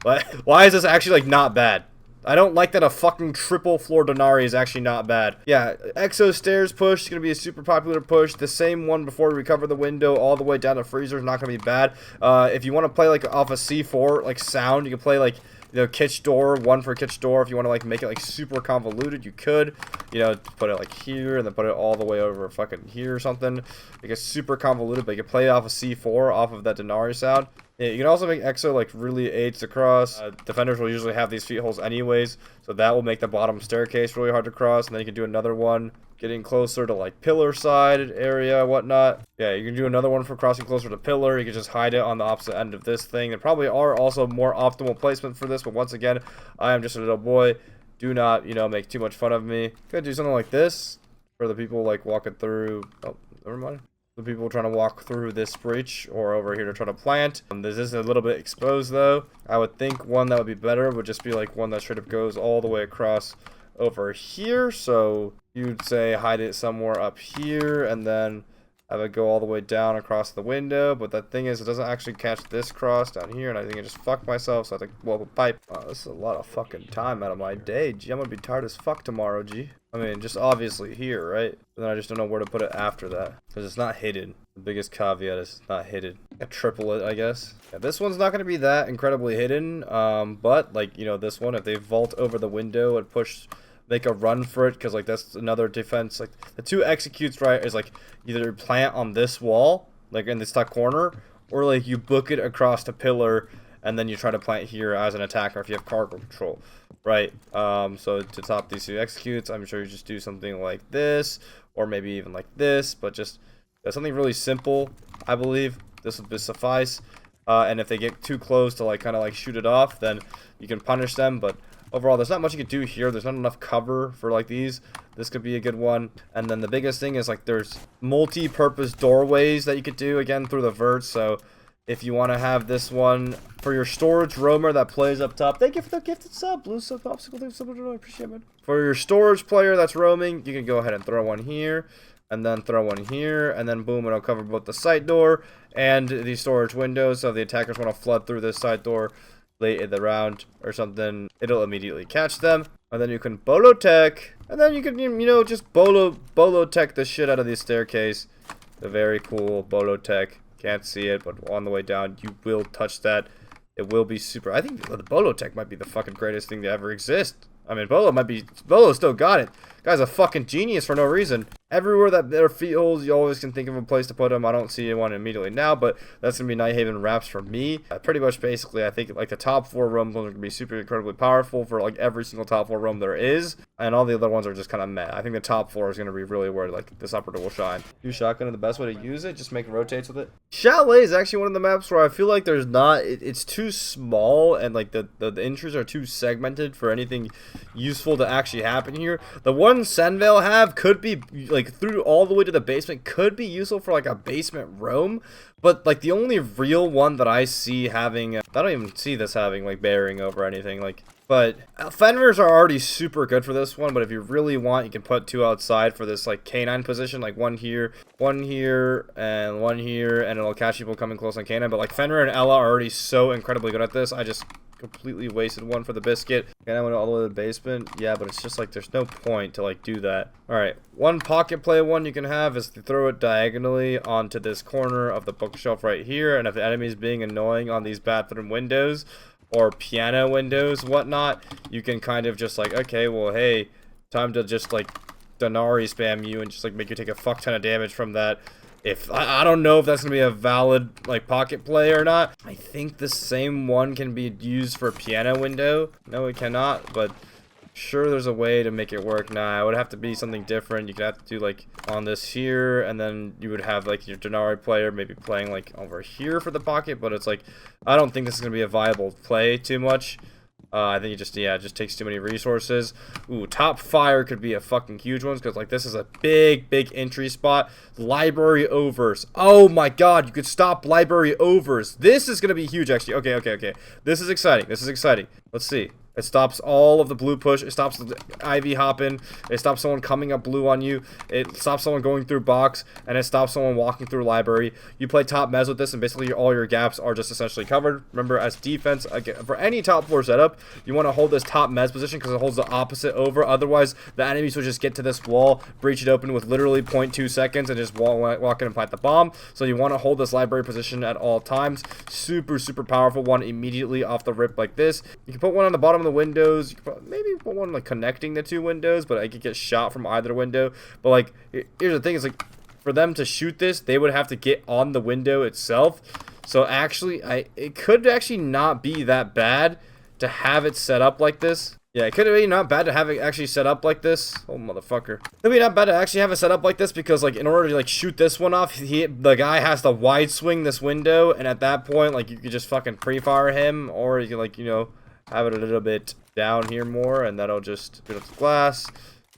But why is this actually, like, not bad? I don't like that a fucking triple floor Denari is actually not bad. Yeah, Exo stairs push is going to be a super popular push. The same one before we recover the window all the way down to freezer is not going to be bad. If you want to play, like, off a C4, like, sound, you can play, like, you know, kitch door, 1 for kitch door. If you want to, like, make it, like, super convoluted, you could. You know, put it, like, here, and then put it all the way over fucking here or something. Make it super convoluted, but you can play off a C4, off of that Denari sound. Yeah, you can also make Exo, like, really aids to cross. Defenders will usually have these feet holes anyways, so that will make the bottom staircase really hard to cross. And then you can do another one getting closer to, like, pillar side area, whatnot. Yeah, you can do another one for crossing closer to pillar. You can just hide it on the opposite end of this thing. There probably are also more optimal placement for this, but once again, I am just a little boy. Do not, you know, make too much fun of me. Could do something like this for the people, like, walking through. Oh, never mind. The people trying to walk through this breach, or over here to try to plant. This is a little bit exposed though. I would think one that would be better would just be like one that straight up goes all the way across over here. So you'd say hide it somewhere up here, and then have it go all the way down across the window. But the thing is, it doesn't actually catch this cross down here, and I think I just fucked myself, so I have to weld a pipe. Oh, this is a lot of fucking time out of my day. Gee, I'm gonna be tired as fuck tomorrow, G. I mean, just obviously here, right? But then I just don't know where to put it after that, because it's not hidden. The biggest caveat is it's not hidden. I triple it, I guess. Yeah, this one's not going to be that incredibly hidden, but, like, you know, this one, if they vault over the window and push, make a run for it, because, like, that's another defense. Like, the 2 executes, right, is, like, either plant on this wall, like, in this top corner, or, like, you book it across the pillar, and then you try to plant here as an attacker if you have cargo control, right? So to top these 2 executes, I'm sure you just do something like this, or maybe even like this, but just something really simple, I believe. This would suffice. And if they get too close to, like, kind of, like, shoot it off, then you can punish them. But overall, there's not much you can do here. There's not enough cover for, like, these. This could be a good one. And then the biggest thing is, like, there's multi-purpose doorways that you could do, again, through the verts. So if you want to have this one for your storage roamer that plays up top. Thank you for the gifted sub, Blue Sub Popsicle. Thanks so much, I appreciate it. For your storage player that's roaming, you can go ahead and throw one here. and then throw one here, and then boom, it'll cover both the side door and the storage windows. So if the attackers want to flood through this side door late in the round or something, it'll immediately catch them. And then you can bolo tech, and then you can, you know, just bolo tech the shit out of the staircase. The very cool bolo tech. Can't see it, but on the way down, you will touch that. It will be super. I think the bolo tech might be the fucking greatest thing to ever exist. I mean, Bolo still got it. Guy's a fucking genius for no reason. Everywhere that there are feet holes, you always can think of a place to put them. I don't see one immediately now, but that's going to be Nighthaven Labs for me. Pretty much, basically, I think, like, the top 4 rooms are going to be super incredibly powerful for, like, every single top 4 room there is. And all the other ones are just kind of meh. I think the top 4 is going to be really where, like, this operator will shine. Use shotgun, the best way to use it, just make rotates with it. Chalet is actually one of the maps where I feel like there's not, it's too small, and, like, the entries are too segmented for anything useful to actually happen here. The one Senvale have could be, like, through all the way to the basement, could be useful for, like, a basement roam, but, like, the only real one that I see having, I don't even see this having, like, bearing over anything, like, but Fenrir's are already super good for this one, but if you really want, you can put 2 outside for this, like, canine position, like, one here, and one here, and it'll catch people coming close on canine, but, like, Fenrir and Ella are already so incredibly good at this. I just completely wasted one for the biscuit, and I went all the way to the basement. Yeah, but it's just like there's no point to, like, do that. Alright, one pocket play one you can have is to throw it diagonally onto this corner of the bookshelf right here, and if the enemy's being annoying on these bathroom windows or piano windows, whatnot, you can kind of just like, okay, well, hey, time to just, like, Denari spam you and just, like, make you take a fuck ton of damage from that. If I don't know if that's gonna be a valid, like, pocket play or not. I think the same one can be used for piano window. No, it cannot, but sure, there's a way to make it work. Nah, it would have to be something different. You could have to do, like, on this here, and then you would have, like, your Denari player maybe playing, like, over here for the pocket, but it's like, I don't think this is gonna be a viable play too much. I think it just, yeah, it just takes too many resources. Ooh, top fire could be a fucking huge one, because, like, this is a big entry spot. Library overs. Oh my god, you could stop library overs. This is gonna be huge, actually. Okay. This is exciting. Let's see. It stops all of the blue push. It stops the Ivy hopping. It stops someone coming up blue on you. It stops someone going through box. And it stops someone walking through library. You play top mez with this, and basically all your gaps are just essentially covered. Remember, as defense, again, for any top 4 setup, you want to hold this top mez position because it holds the opposite over. Otherwise, the enemies will just get to this wall, breach it open with literally 0.2 seconds, and just walk in and plant the bomb. So you want to hold this library position at all times. Super powerful one immediately off the rip like this. You can put one on the bottom of the windows. You could maybe put one, like, connecting the 2 windows, but I could get shot from either window. But, like, here's the thing, is, like, for them to shoot this, they would have to get on the window itself. So actually, it could actually not be that bad to have it set up like this. Yeah, it could be not bad to have it actually set up like this. Oh, motherfucker. It would be not bad to actually have it set up like this, because, like, in order to, like, shoot this one off, the guy has to wide swing this window, and at that point, like, you could just fucking pre-fire him, or you can, like, you know, have it a little bit down here more, and that'll just shoot up the glass.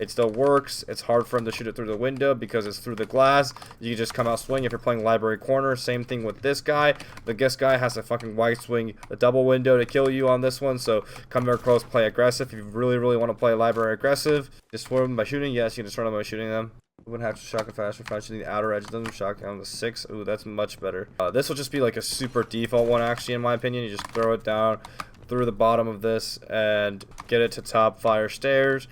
It still works. It's hard for him to shoot it through the window because it's through the glass. You can just come out swing if you're playing library corner. Same thing with this guy. This guy has to fucking wide swing the double window to kill you on this one. So come very close, play aggressive. If you really want to play library aggressive, destroy them by shooting. Yes, you can destroy them by shooting them. You wouldn't have to shotgun faster if I shooting the outer edge of them. Shotgun on the 6. Ooh, that's much better. This will just be like a super default one, actually, in my opinion. You just throw it down through the bottom of this and get it to top fire stairs.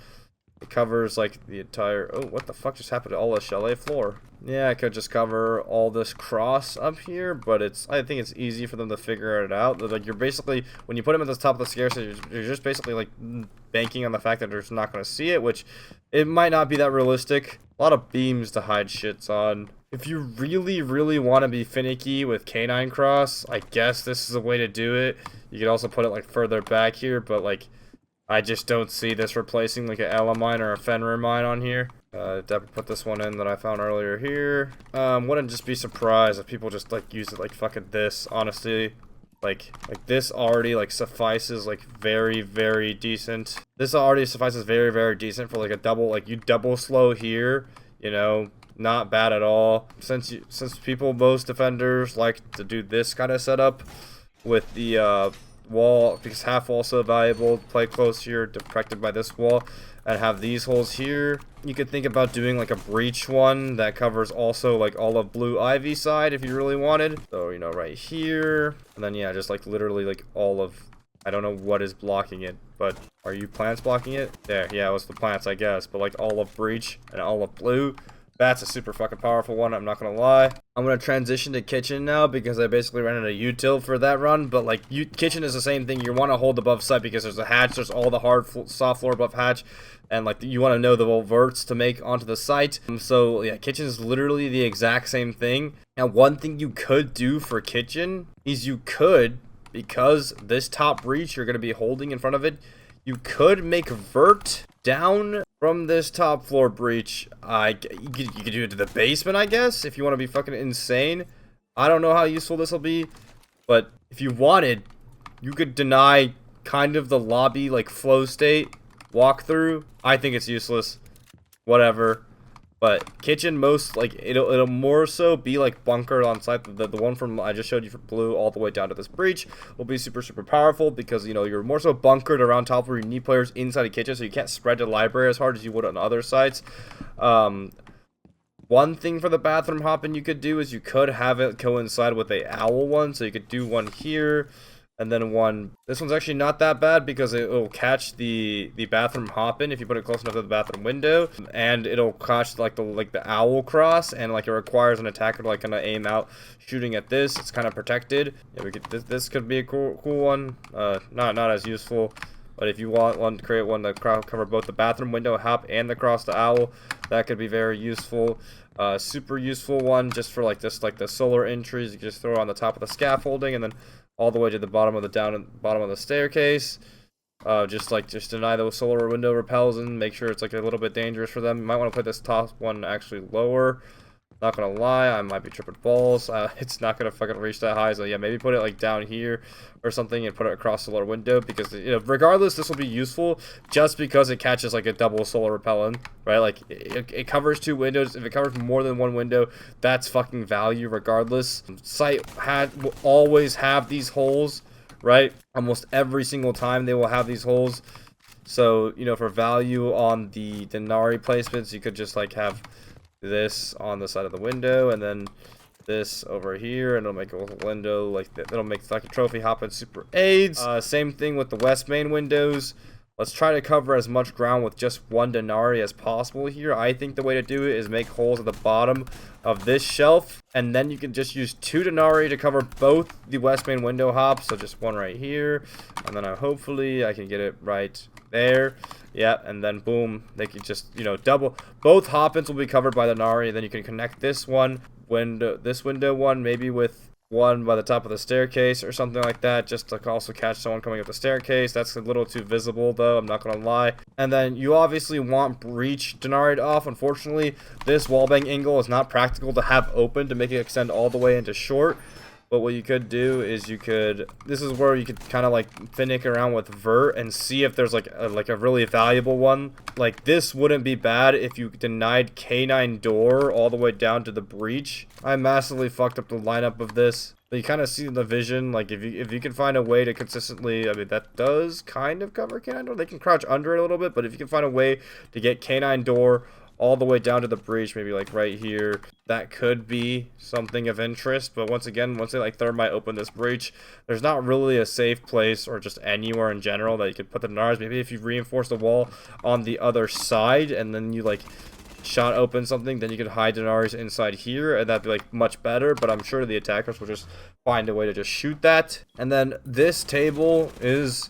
It covers, like, the entire... Oh, what the fuck just happened to all the chalet floor? Yeah, I could just cover all this cross up here, but I think it's easy for them to figure it out. Like, you're basically, when you put them at the top of the stairs, you're just basically, like, banking on the fact that they're just not going to see it, which it might not be that realistic. A lot of beams to hide shits on. If you really want to be finicky with canine cross, I guess this is a way to do it. You could also put it, like, further back here, but, like, I just don't see this replacing, like, an Ella mine or a Fenrir mine on here. Definitely put this one in that I found earlier here. Wouldn't just be surprised if people just, like, use it like fucking this, honestly. Like this already, like, suffices, like, very decent. This already suffices very decent for, like, a double, like, you double slow here, you know, not bad at all. Since most defenders like to do this kind of setup with the, wall, because half wall so valuable, play close here, protected by this wall, and have these holes here. You could think about doing like a breach one that covers also like all of blue ivy side if you really wanted. So, you know, right here, and then yeah, just like literally like all of, I don't know what is blocking it, but are you plants blocking it? There, yeah, it was the plants, I guess, but like all of breach and all of blue. That's a super fucking powerful one, I'm not gonna lie. I'm gonna transition to kitchen now because I basically ran out of util for that run, but like kitchen is the same thing. You want to hold above site because there's a hatch, there's all the hard soft floor above hatch, and like you want to know the verts to make onto the site. So yeah, kitchen is literally the exact same thing. Now one thing you could do for kitchen is you could, because this top breach you're gonna be holding in front of it, you could make vert down from this top floor breach. You could do it to the basement, I guess, if you want to be fucking insane. I don't know how useful this will be, but if you wanted, you could deny kind of the lobby like flow state walkthrough. I think it's useless. Whatever. But kitchen, most like it'll more so be like bunkered on site. The one from I just showed you for blue all the way down to this breach will be super powerful because, you know, you're more so bunkered around top where you need players inside a kitchen, so you can't spread the library as hard as you would on other sites. One thing for the bathroom hopping you could do is you could have it coincide with a owl one, so you could do one here. And then one, this one's actually not that bad because it'll catch the bathroom hopping if you put it close enough to the bathroom window, and it'll catch like the owl cross, and like it requires an attacker to like kind of aim out shooting at this. It's kind of protected. Yeah, we could, this could be a cool one. Not as useful, but if you want one to create one that cover both the bathroom window hop and the cross the owl, that could be very useful. Super useful one just for like this, like the solar entries. You can just throw it on the top of the scaffolding and then all the way to the bottom of the bottom of the staircase. Just deny those solar window repels and make sure it's like a little bit dangerous for them. You might want to put this top one actually lower. Not gonna lie, I might be tripping balls. It's not gonna fucking reach that high, so yeah, maybe put it like down here or something and put it across the solar window, because, you know, regardless, this will be useful just because it catches like a double solar repellent, right? Like it covers 2 windows. If it covers more than 1 window, that's fucking value regardless. Site will always have these holes, right? Almost every single time they will have these holes. So, you know, for value on the Denari placements, you could just like have this on the side of the window and then this over here, and it'll make a little window like that. It'll make like a trophy hopping super aids. Same thing with the west main windows. Let's try to cover as much ground with just 1 Denari as possible here. I think the way to do it is make holes at the bottom of this shelf, and then you can just use 2 Denari to cover both the west main window hops. So just one right here, and then hopefully I can get it right there. Yeah, and then boom, they can just, you know, double. Both hop-ins will be covered by the Denari. Then you can connect this window one, maybe with one by the top of the staircase or something like that, just to also catch someone coming up the staircase. That's a little too visible though, I'm not gonna lie. And then you obviously want breach Denari off. Unfortunately, this wallbang angle is not practical to have open to make it extend all the way into short. But what you could do is this is where you could kind of like finick around with vert and see if there's like a really valuable one. Like this wouldn't be bad if you denied K9 door all the way down to the breach. I massively fucked up the lineup of this. But you kind of see the vision, like if you can find a way to consistently, I mean that does kind of cover K9 door. They can crouch under it a little bit, but if you can find a way to get K9 door all the way down to the breach, maybe like right here, that could be something of interest. But once again, once they like thermite open this breach, there's not really a safe place or just anywhere in general that you could put the Denars. Maybe if you reinforce the wall on the other side and then you like shot open something, then you could hide Denars inside here, and that'd be like much better. But I'm sure the attackers will just find a way to just shoot that. And then this table is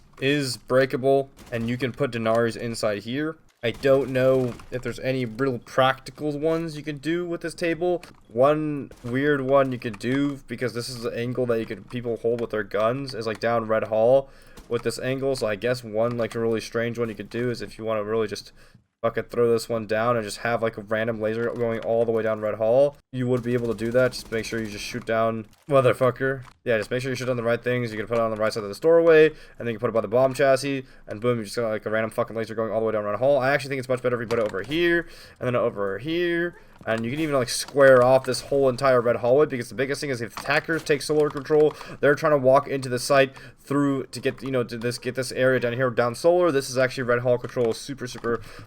breakable, and you can put Denars inside here. I don't know if there's any real practical ones you can do with this table. One weird one you could do, because this is the angle that people hold with their guns, is like down Red Hall with this angle. So I guess one like a really strange one you could do is if you want to really just fucking throw this one down and just have like a random laser going all the way down Red Hall, you would be able to do that. Just make sure you just shoot down, motherfucker. Yeah, just make sure you shoot down the right things. You can put it on the right side of the doorway, and then you can put it by the bomb chassis, and boom, you just got like a random fucking laser going all the way down Red Hall. I actually think it's much better if you put it over here, and then over here, and you can even like square off this whole entire red hallway, because the biggest thing is if attackers take solar control, they're trying to walk into the site through to get, you know, to get this area down here down solar. This is actually red hall control is super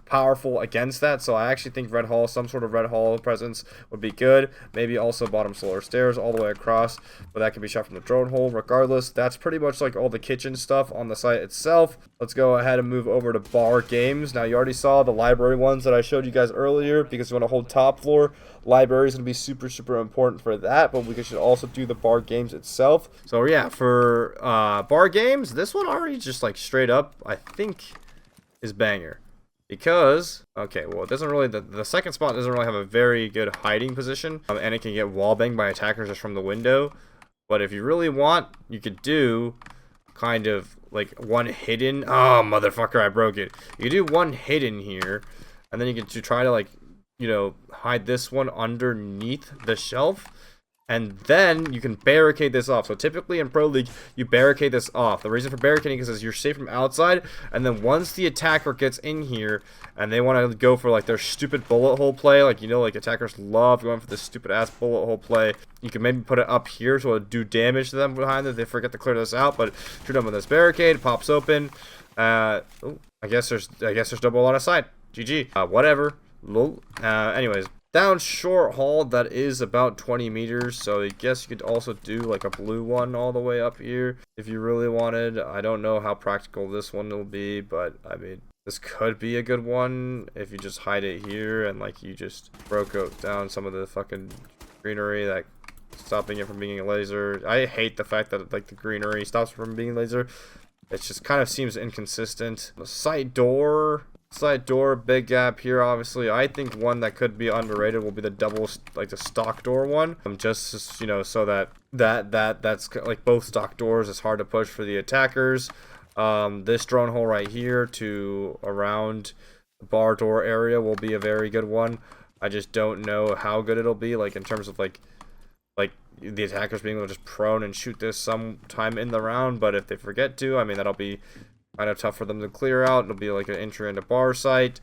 powerful against that. So I actually think red hall, some sort of red hall presence would be good. Maybe also bottom solar stairs all the way across, but that can be shot from the drone hole. Regardless, that's pretty much like all the kitchen stuff on the site itself. Let's go ahead and move over to bar games. Now you already saw the library ones that I showed you guys earlier, because you want to hold top floor. Library is going to be super important for that, but we should also do the bar games itself. So yeah, for bar games, this one already just like straight up I think is banger, because okay, well, it doesn't really, the second spot doesn't really have a very good hiding position, and it can get wall banged by attackers just from the window. But if you really want, you could do kind of like one hidden, oh motherfucker, I broke it. You could do one hidden here, and then you can try to like, you know, hide this one underneath the shelf, and then you can barricade this off. So typically in Pro League, you barricade this off. The reason for barricading is you're safe from outside, and then once the attacker gets in here and they want to go for like their stupid bullet hole play, like, you know, like attackers love going for this stupid ass bullet hole play, you can maybe put it up here so it'll do damage to them behind it. They forget to clear this out, but shoot them with this barricade, it pops open. I guess there's double line of sight. GG. Whatever. Anyways, down short hall, that is about 20 meters, so I guess you could also do like a blue one all the way up here if you really wanted. I don't know how practical this one will be, but I mean, this could be a good one if you just hide it here and like you just broke down some of the fucking greenery that stopping it from being a laser. I hate the fact that like the greenery stops from being laser. It just kind of seems inconsistent. The side door, big gap here. Obviously, I think one that could be underrated will be the double, like the stock door one. Just, you know, so that's like both stock doors. It's hard to push for the attackers. This drone hole right here to around the bar door area will be a very good one. I just don't know how good it'll be, like in terms of like the attackers being able to just prone and shoot this sometime in the round. But if they forget to, I mean, that'll be kind of tough for them to clear out. It'll be like an entry into bar site.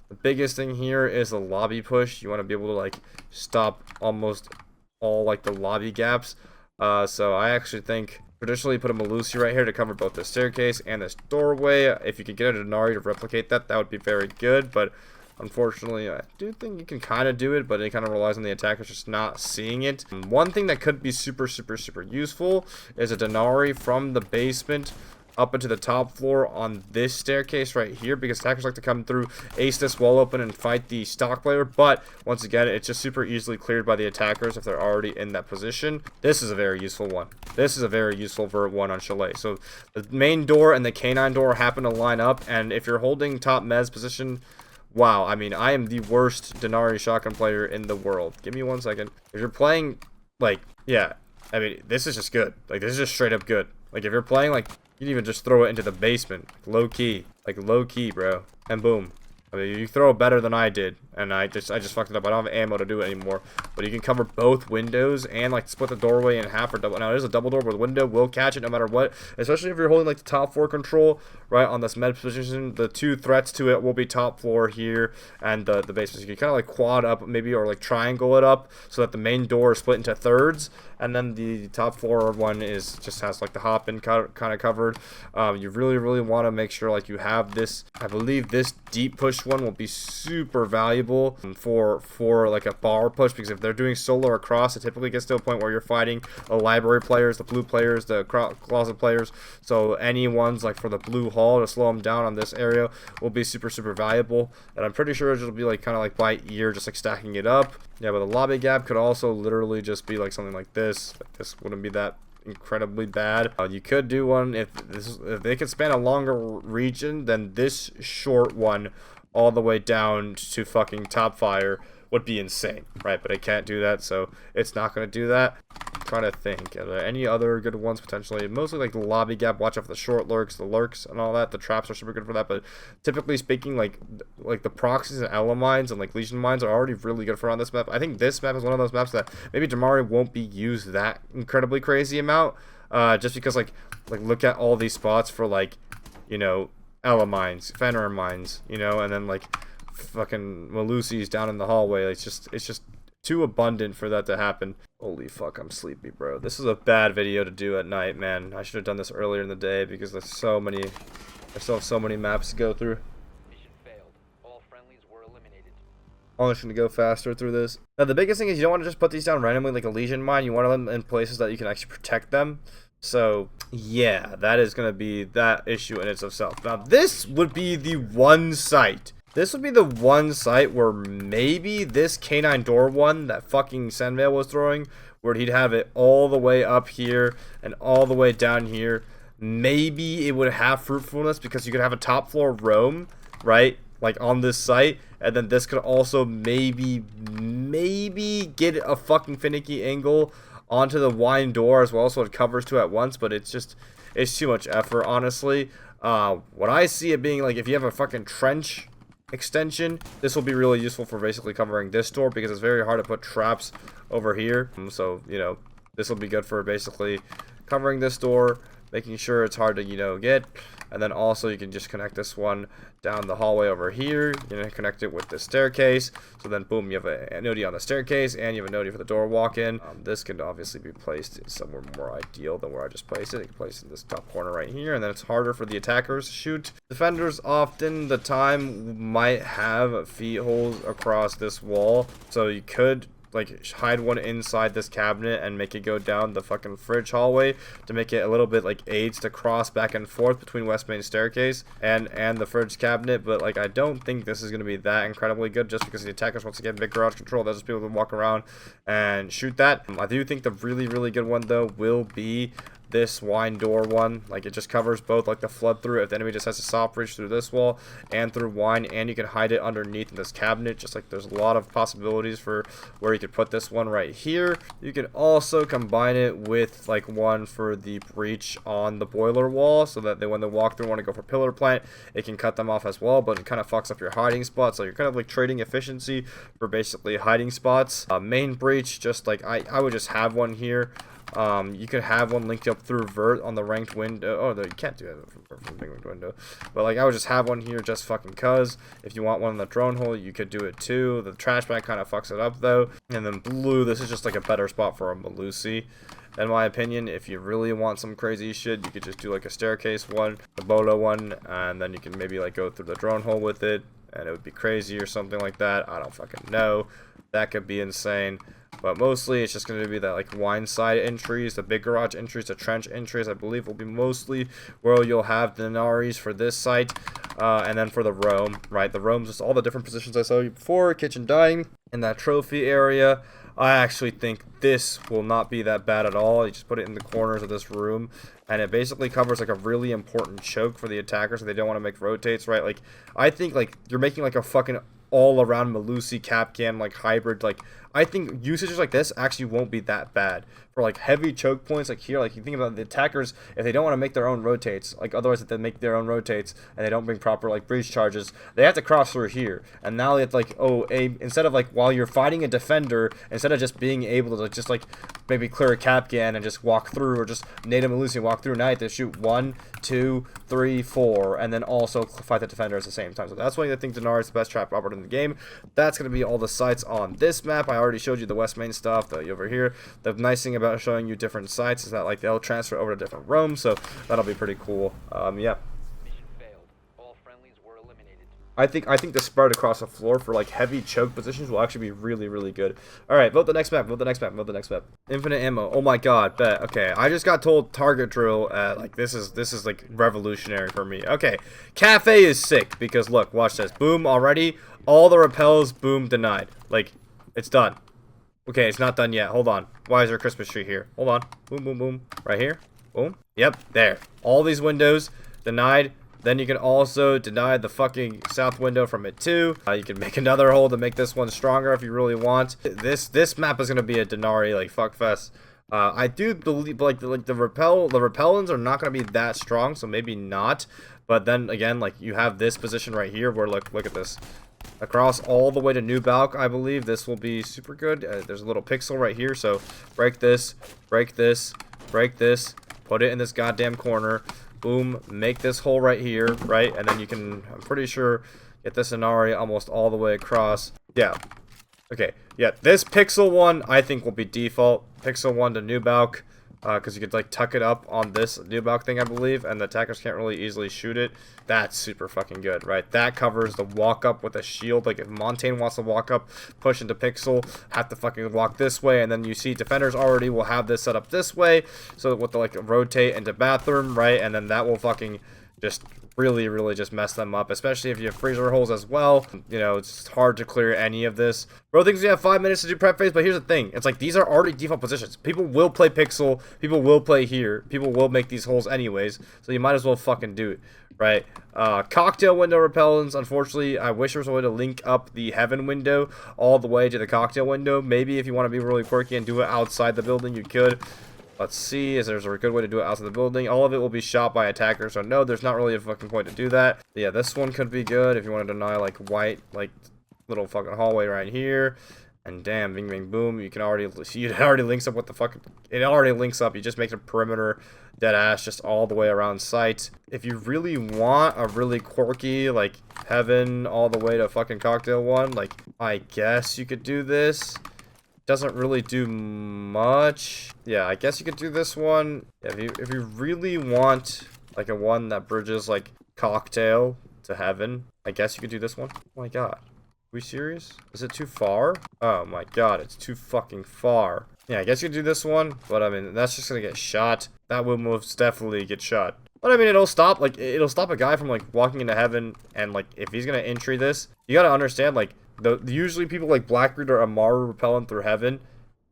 The biggest thing here is the lobby push. You want to be able to like stop almost all like the lobby gaps. So I actually think traditionally put a Malusi right here to cover both the staircase and this doorway. If you could get a Denari to replicate that, that would be very good. But unfortunately, I do think you can kind of do it, but it kind of relies on the attackers just not seeing it. One thing that could be super useful is a Denari from the basement up into the top floor on this staircase right here, because attackers like to come through, ace this wall open, and fight the stock player. But once again, it's just super easily cleared by the attackers if they're already in that position. This is a very useful one. This is a very useful vert one on Chalet. So the main door and the canine door happen to line up, and if you're holding top mez position, wow, I mean, I am the worst Denari shotgun player in the world. Give me 1 second. If you're playing, like, yeah, I mean, this is just good. Like, this is just straight up good. Like, if you're playing, like, you can even just throw it into the basement. Low key. Like, low key, bro. And boom. I mean, you throw it better than I did, and I just fucked it up. I don't have ammo to do it anymore. But you can cover both windows and like split the doorway in half or double. Now there's a double door, but the window will catch it no matter what. Especially if you're holding like the top floor control right on this med position. The two threats to it will be top floor here and the basement. So you can kind of like quad up maybe, or like triangle it up so that the main door is split into thirds, and then the top floor one is just has like the hop in kind of covered. You really want to make sure like you have this. I believe this deep push one will be super valuable for like a bar push, because if they're doing solo across, it typically gets to a point where you're fighting the library players, the blue players, the closet players. So any ones like for the blue hall to slow them down on this area will be super valuable. And I'm pretty sure it'll be like kind of like by ear, just like stacking it up. Yeah, but the lobby gap could also literally just be like something like this. This wouldn't be that incredibly bad. You could do one if they could span a longer region than this short one all the way down to fucking top fire would be insane, right? But I can't do that, so it's not going to do that. trying to think. Are there any other good ones potentially? Mostly like the lobby gap. Watch out for the short lurks, the lurks, and all that. The traps are super good for that. But typically speaking, like the proxies and ela mines and like legion mines are already really good for on this map. I think this map is one of those maps that maybe Denari won't be used that incredibly crazy amount. Just because like look at all these spots for like, you know, ela mines, Fenrir mines, you know, and then like fucking Malusi's down in the hallway. It's just too abundant for that to happen. Holy fuck, I'm sleepy, bro. This is a bad video to do at night, man. I should have done this earlier in the day because there's so many. I still have so many maps to go through. Mission failed. All friendlies were eliminated. I'm just gonna go faster through this. Now the biggest thing is you don't want to just put these down randomly like a legion mine. You want them in places that you can actually protect them. So yeah, that is gonna be that issue in itself. Now this would be the one site. This would be the one site where maybe this canine door one that fucking Senvale was throwing, where he'd have it all the way up here and all the way down here. Maybe it would have fruitfulness because you could have a top floor roam, right? Like on this site. And then this could also maybe get a fucking finicky angle onto the wine door as well, so it covers two at once. But it's too much effort, honestly. What I see it being like, if you have a fucking trench extension, this will be really useful for basically covering this door because it's very hard to put traps over here. So, you know, this will be good for basically covering this door, making sure it's hard to, you know, get. And then also you can just connect this one down the hallway over here. You know, connect it with the staircase. So then, boom, you have a node on the staircase, and you have a node for the door walk-in. This can obviously be placed somewhere more ideal than where I just placed it. You can place it in this top corner right here, and then it's harder for the attackers to shoot. Defenders often the time might have feet holes across this wall, so you could like hide one inside this cabinet and make it go down the fucking fridge hallway to make it a little bit like aids to cross back and forth between West Main staircase and the fridge cabinet. But like, I don't think this is going to be that incredibly good just because the attackers, once again, big garage control, they'll just be able to walk around and shoot that. I do think the really good one though will be this wine door one. Like, it just covers both like the flood through if the enemy just has a soft breach through this wall and through wine, and you can hide it underneath in this cabinet. Just like there's a lot of possibilities for where you could put this one right here. You can also combine it with like one for the breach on the boiler wall, so that when they walk through want to go for pillar plant, it can cut them off as well, but it kind of fucks up your hiding spots. So you're kind of like trading efficiency for basically hiding spots. Main breach, just like I would just have one here. You could have one linked up through vert on the ranked window. Oh, no, you can't do that from the ranked window. But like, I would just have one here just fucking cuz. If you want one in the drone hole, you could do it too. The trash bag kind of fucks it up though. And then blue, this is just like a better spot for a Malusi, in my opinion. If you really want some crazy shit, you could just do like a staircase one, the bolo one, and then you can maybe like go through the drone hole with it, and it would be crazy or something like that. I don't fucking know. That could be insane. But mostly it's just going to be that like wine side entries, the big garage entries, the trench entries, I believe will be mostly where you'll have the Denaris for this site. And then for the roam, right? The roam's just all the different positions I showed you before, kitchen, dining, in that trophy area. I actually think this will not be that bad at all. You just put it in the corners of this room, and it basically covers like a really important choke for the attackers if they don't want to make rotates, right? Like, I think like you're making like a fucking all around Malusi Capcan like hybrid. Like, I think usages like this actually won't be that bad for like heavy choke points like here. Like, you think about the attackers, if they don't want to make their own rotates, like otherwise if they make their own rotates and they don't bring proper like breach charges, they have to cross through here. And now it's like, oh, instead of like while you're fighting a defender, instead of just being able to just like maybe clear a Capcan and just walk through, or just native Malusi and walk through, now you have to shoot 1, 2, 3, 4, and then also fight the defender at the same time. So that's why I think Denari is the best trap operator in the game. That's going to be all the sites on this map. I already showed you the West Main stuff over here. The nice thing about showing you different sites is that like they'll transfer over to different rooms, so that'll be pretty cool. Yeah. Mission failed. All friendlies were eliminated. I think the spread across the floor for like heavy choke positions will actually be really good. All right, vote the next map. Vote the next map. Vote the next map. Infinite ammo. Oh my god, bet. Okay, I just got told target drill. Like this is like revolutionary for me. Okay, cafe is sick because look, watch this. Boom already. All the repels. Boom denied. Like, it's done. Okay, it's not done yet. Hold on. Why is there a Christmas tree here? Hold on. Boom, boom, boom. Right here. Boom. Yep, there. All these windows denied. Then you can also deny the fucking south window from it too. You can make another hole to make this one stronger if you really want. This map is going to be a Denari like fuck fest. I do believe like the repellents are not going to be that strong, so maybe not. But then again, like you have this position right here where look at this. Across all the way to New Balk, I believe this will be super good. There's a little pixel right here, so break this, break this, break this, put it in this goddamn corner. Boom, make this hole right here, right? And then you can, I'm pretty sure, get this Denari almost all the way across. Yeah. Okay, yeah, this pixel one I think will be default. Pixel 1 to New Balk, because you could like tuck it up on this New Balk thing, I believe, and the attackers can't really easily shoot it. That's super fucking good, right? That covers the walk up with a shield. Like if Montaigne wants to walk up, push into pixel, have to fucking walk this way, and then you see defenders already will have this set up this way, so with the like rotate into bathroom, right? And then that will fucking just really just mess them up, especially if you have freezer holes as well. You know, it's hard to clear any of this. Bro thinks we have 5 minutes to do prep phase, but here's the thing. It's like these are already default positions. People will play pixel, people will play here, people will make these holes anyways, so you might as well fucking do it, right? Cocktail window repellents, unfortunately, I wish there was a way to link up the heaven window all the way to the cocktail window. Maybe if you want to be really quirky and do it outside the building, you could. Let's see, is there's a good way to do it outside the building. All of it will be shot by attackers, so no, there's not really a fucking point to do that. But yeah, this one could be good if you want to deny like white, like little fucking hallway right here. And damn, bing bang boom, you can already see it already links up with the fucking, it already links up. You just make a perimeter dead ass just all the way around site. If you really want a really quirky like heaven all the way to fucking cocktail one, like I guess you could do this. Doesn't really do much. Yeah, I guess you could do this one. If you really want like a one that bridges like cocktail to heaven, I guess you could do this one. Oh my god. Are we serious? Is it too far? Oh my god, it's too fucking far. Yeah, I guess you could do this one, but I mean that's just gonna get shot. That will most definitely get shot. But I mean it'll stop a guy from like walking into heaven, and like if he's gonna entry this, you gotta understand like usually people like Blackbeard or Amaru repellent through heaven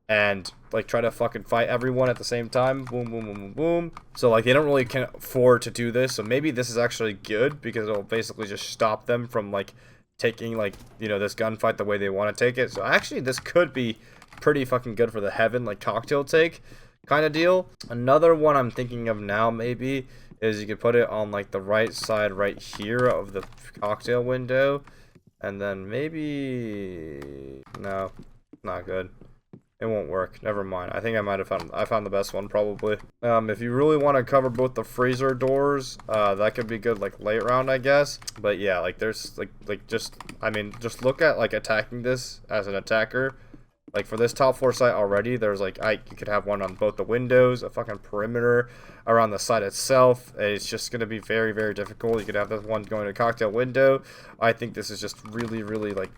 and like try to fucking fight everyone at the same time. Boom, boom, boom, boom, boom. So like they don't really can afford to do this. So maybe this is actually good because it'll basically just stop them from like taking like, you know, this gunfight the way they want to take it. So actually this could be pretty fucking good for the heaven like cocktail take kind of deal. Another one I'm thinking of now maybe is you could put it on like the right side right here of the cocktail window. And then maybe no, not good. It won't work. Never mind. I think I found the best one probably. If you really want to cover both the freezer doors, that could be good like late round, I guess. But yeah, like there's just look at like attacking this as an attacker. Like for this top floor site already, there's like you could have one on both the windows, a fucking perimeter around the site itself. It's just gonna be very difficult. You could have this one going to cocktail window. I think this is just really like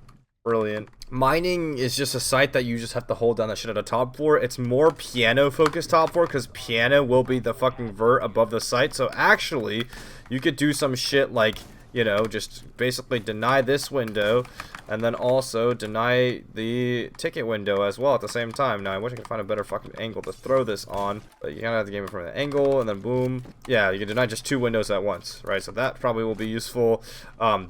brilliant. Mining is just a site that you just have to hold down that shit at a top floor. It's more piano focused top floor because piano will be the fucking vert above the site. So actually, you could do some shit like, you know, just basically deny this window and then also deny the ticket window as well at the same time. Now, I wish I could find a better fucking angle to throw this on, but you kind of have to game it from the angle and then boom. Yeah, you can deny just 2 windows at once, right? So that probably will be useful.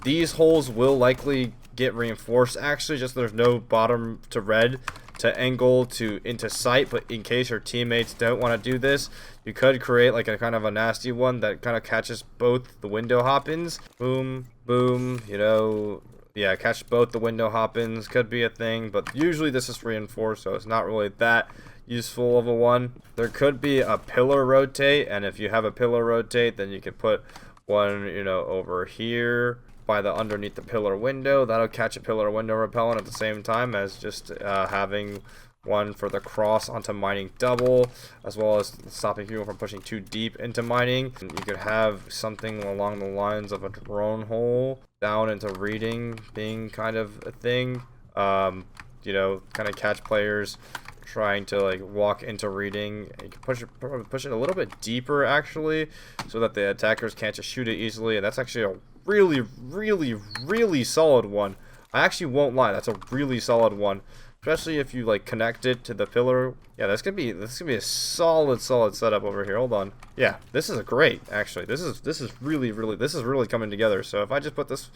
These holes will likely get reinforced. Actually, just there's no bottom to red to angle to into sight, but in case your teammates don't want to do this, you could create like a kind of a nasty one that kind of catches both the window hop-ins. Boom, boom, you know, yeah, catch both the window hop-ins could be a thing, but usually this is reinforced, so it's not really that useful of a one. There could be a pillar rotate, and if you have a pillar rotate, then you can put one, you know, over here by the underneath the pillar window. That'll catch a pillar window repellent at the same time as just having one for the cross onto mining double, as well as stopping people from pushing too deep into mining. And you could have something along the lines of a drone hole down into reading being kind of a thing. You know, kind of catch players trying to like walk into reading. You can push it a little bit deeper actually, so that the attackers can't just shoot it easily. And that's actually a really solid one. I actually won't lie, that's a really solid one, especially if you like connect it to the pillar. Yeah, this could be a solid setup over here. Hold on. Yeah, this is a great actually. This is really coming together. So if I just put this